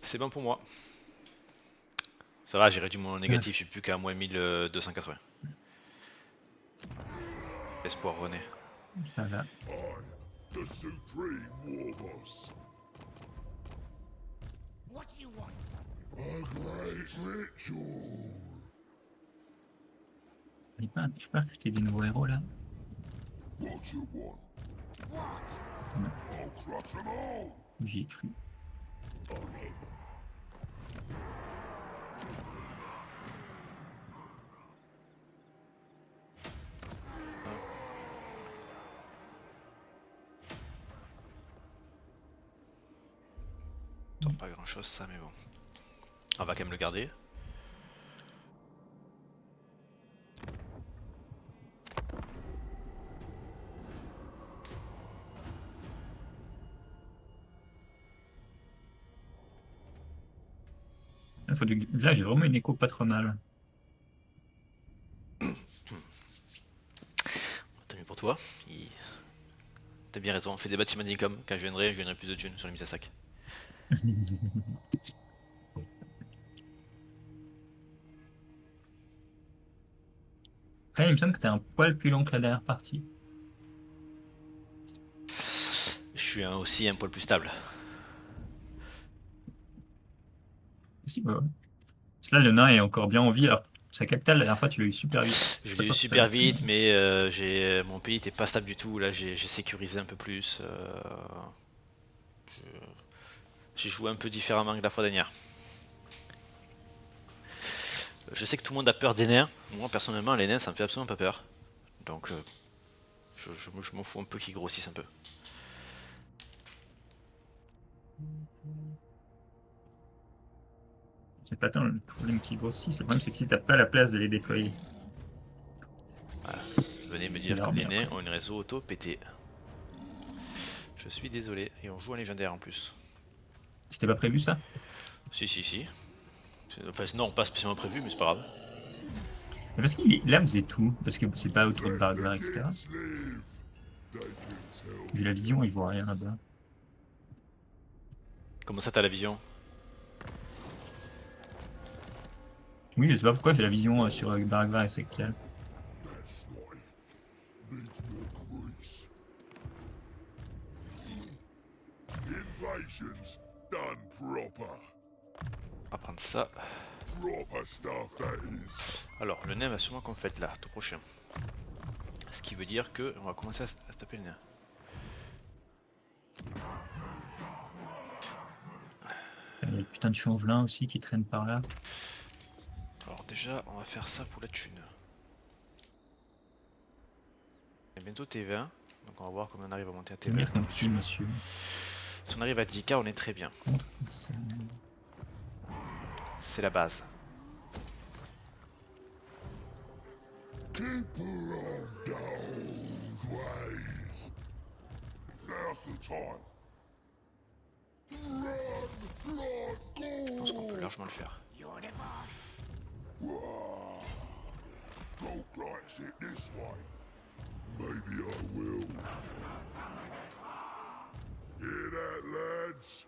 C'est bon pour moi. Ça va, j'ai réduit mon négatif, je suis plus qu'à moins 1280. L'espoir renaît. Ça va. The supreme war boss. What you want? A great ritual. Je peux pas recruter des nouveaux héros là. What you want? What? I'll crush them all. J'y ai cru. On it. Pas grand chose ça mais bon. On va quand même le garder. Là, j'ai vraiment une écho patronale. Tant mieux pour toi. T'as bien raison, fais des bâtiments d'Incom. Quand je viendrai plus de thunes sur les mises à sac. Après, il me semble que t'es un poil plus long que la dernière partie. Je suis aussi un poil plus stable. Si, bah ouais. Parce que là, le nain est encore bien en vie. Alors, sa capitale, la dernière fois, tu l'as eu super vite. Je sais pas l'ai eu trop si super t'as vu. vite, mais mon pays était pas stable du tout. Là, j'ai sécurisé un peu plus. J'ai joué un peu différemment que la fois dernière. Je sais que tout le monde a peur des nains. Moi, personnellement, les nains, ça me fait absolument pas peur. Donc, je m'en fous un peu qu'ils grossissent un peu. C'est pas tant le problème qui grossissent. Le problème, c'est que si t'as pas la place de les déployer. Venez me dire Alors, que les mais nains après- ont une réseau auto pété. Je suis désolé. Et on joue en légendaire en plus. C'était pas prévu ça? Si. Enfin, non, pas spécialement prévu, mais c'est pas grave. Mais parce que là, vous êtes où? Parce que c'est pas autour de Barglar, etc. Slave. They can tell. J'ai la vision et je vois rien là-bas. Comment ça, t'as la vision? Oui, je sais pas pourquoi j'ai la vision sur Barglar et Sectial. That's not it. Needs more grease. Invasions done proper. On va prendre ça. Proper stuff, that is. Alors, le nain va sûrement qu'on fête là, tout prochain. Ce qui veut dire que on va commencer à se taper le nain. Il y a le putain de chauvelin aussi qui traîne par là. Alors déjà, on va faire ça pour la thune. Et bientôt T20, donc on va voir comment on arrive à monter à T20. Tenir comme qui, monsieur? Si on arrive à 10k, on est très bien. Contre ça. C'est la base. Keeper of the old ways. Now's the time. Je pense qu'on peut largement le faire. You're the boss. Folk likes it this way. Maybe I will. Hear that, lads?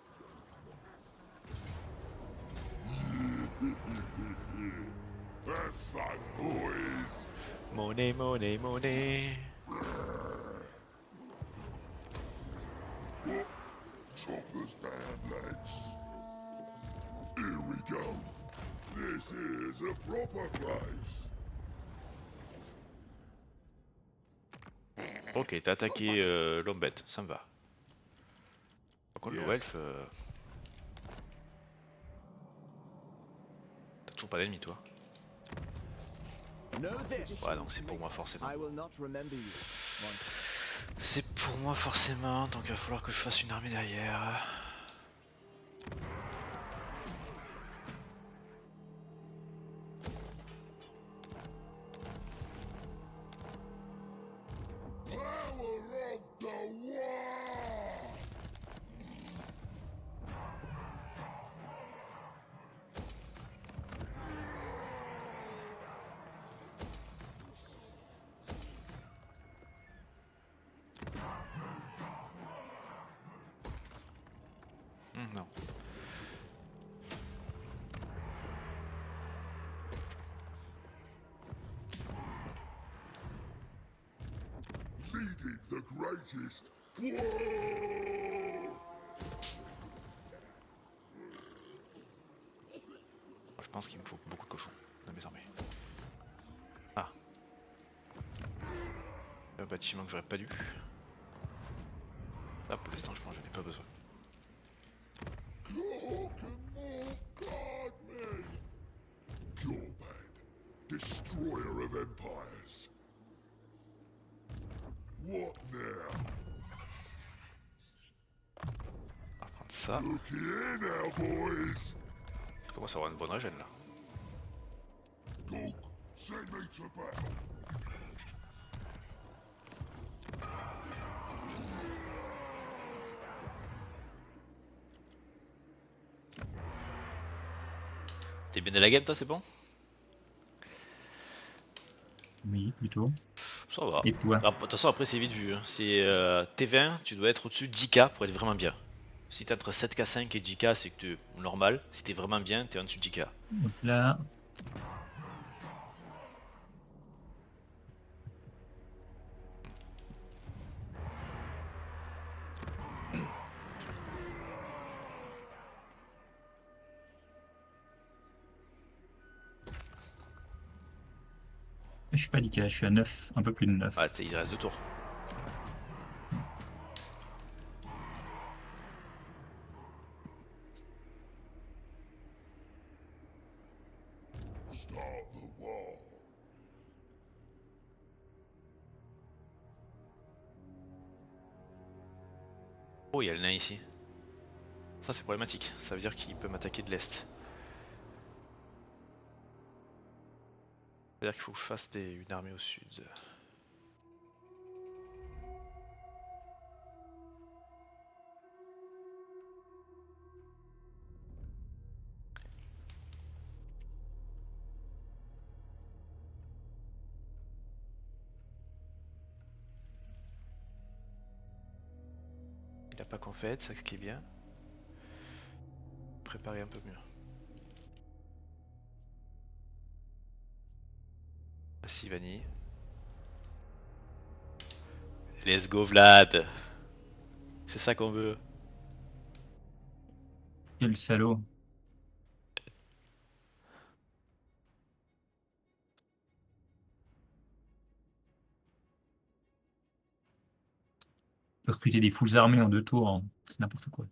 Have fun, boys. Monnaie. Copper's band, lads. Here we go. This is a proper place. Ok, t'as attaqué l'homme bête, ça me va. Par contre, le Yes. elfe. T'as toujours pas d'ennemi, toi. Know this. Ouais, donc c'est pour moi forcément. I will not remember you. C'est pour moi forcément, donc il va falloir que je fasse une armée derrière. Power of the war! Non. Leading the greatest war! Je pense qu'il me faut beaucoup de cochons dans mes armées. Ah. Un bâtiment que j'aurais pas dû. Ah, pour l'instant, je pense que j'en ai pas besoin. Who can more guard me? Gorbad, destroyer of empires. What now? On va prendre ça. Look here now, boys. Je commence à avoir une bonne régène là. Gork, send me to battle. T'es bien de la game, toi, c'est bon? Oui, plutôt. Ça va. Et toi? Alors, de toute façon, après, c'est vite vu. Hein. C'est T20, tu dois être au-dessus de 10k pour être vraiment bien. Si t'es entre 7k5 et 10k, c'est que t'es normal. Si t'es vraiment bien, t'es en dessous de 10k. Donc là, je suis pas à 10K, je suis à 9, un peu plus de 9. Ah, il reste 2 tours. Start the war. Oh, il y a le nain ici. Ça, c'est problématique. Ça veut dire qu'il peut m'attaquer de l'est. C'est-à-dire qu'il faut que je fasse une armée au sud. Il a pas qu'en fait, ça ce qui est bien. Préparer un peu mieux. Sivani. Let's go Vlad. C'est ça qu'on veut. Quel salaud. On peut recruter des foules armées en 2 tours, hein. C'est n'importe quoi.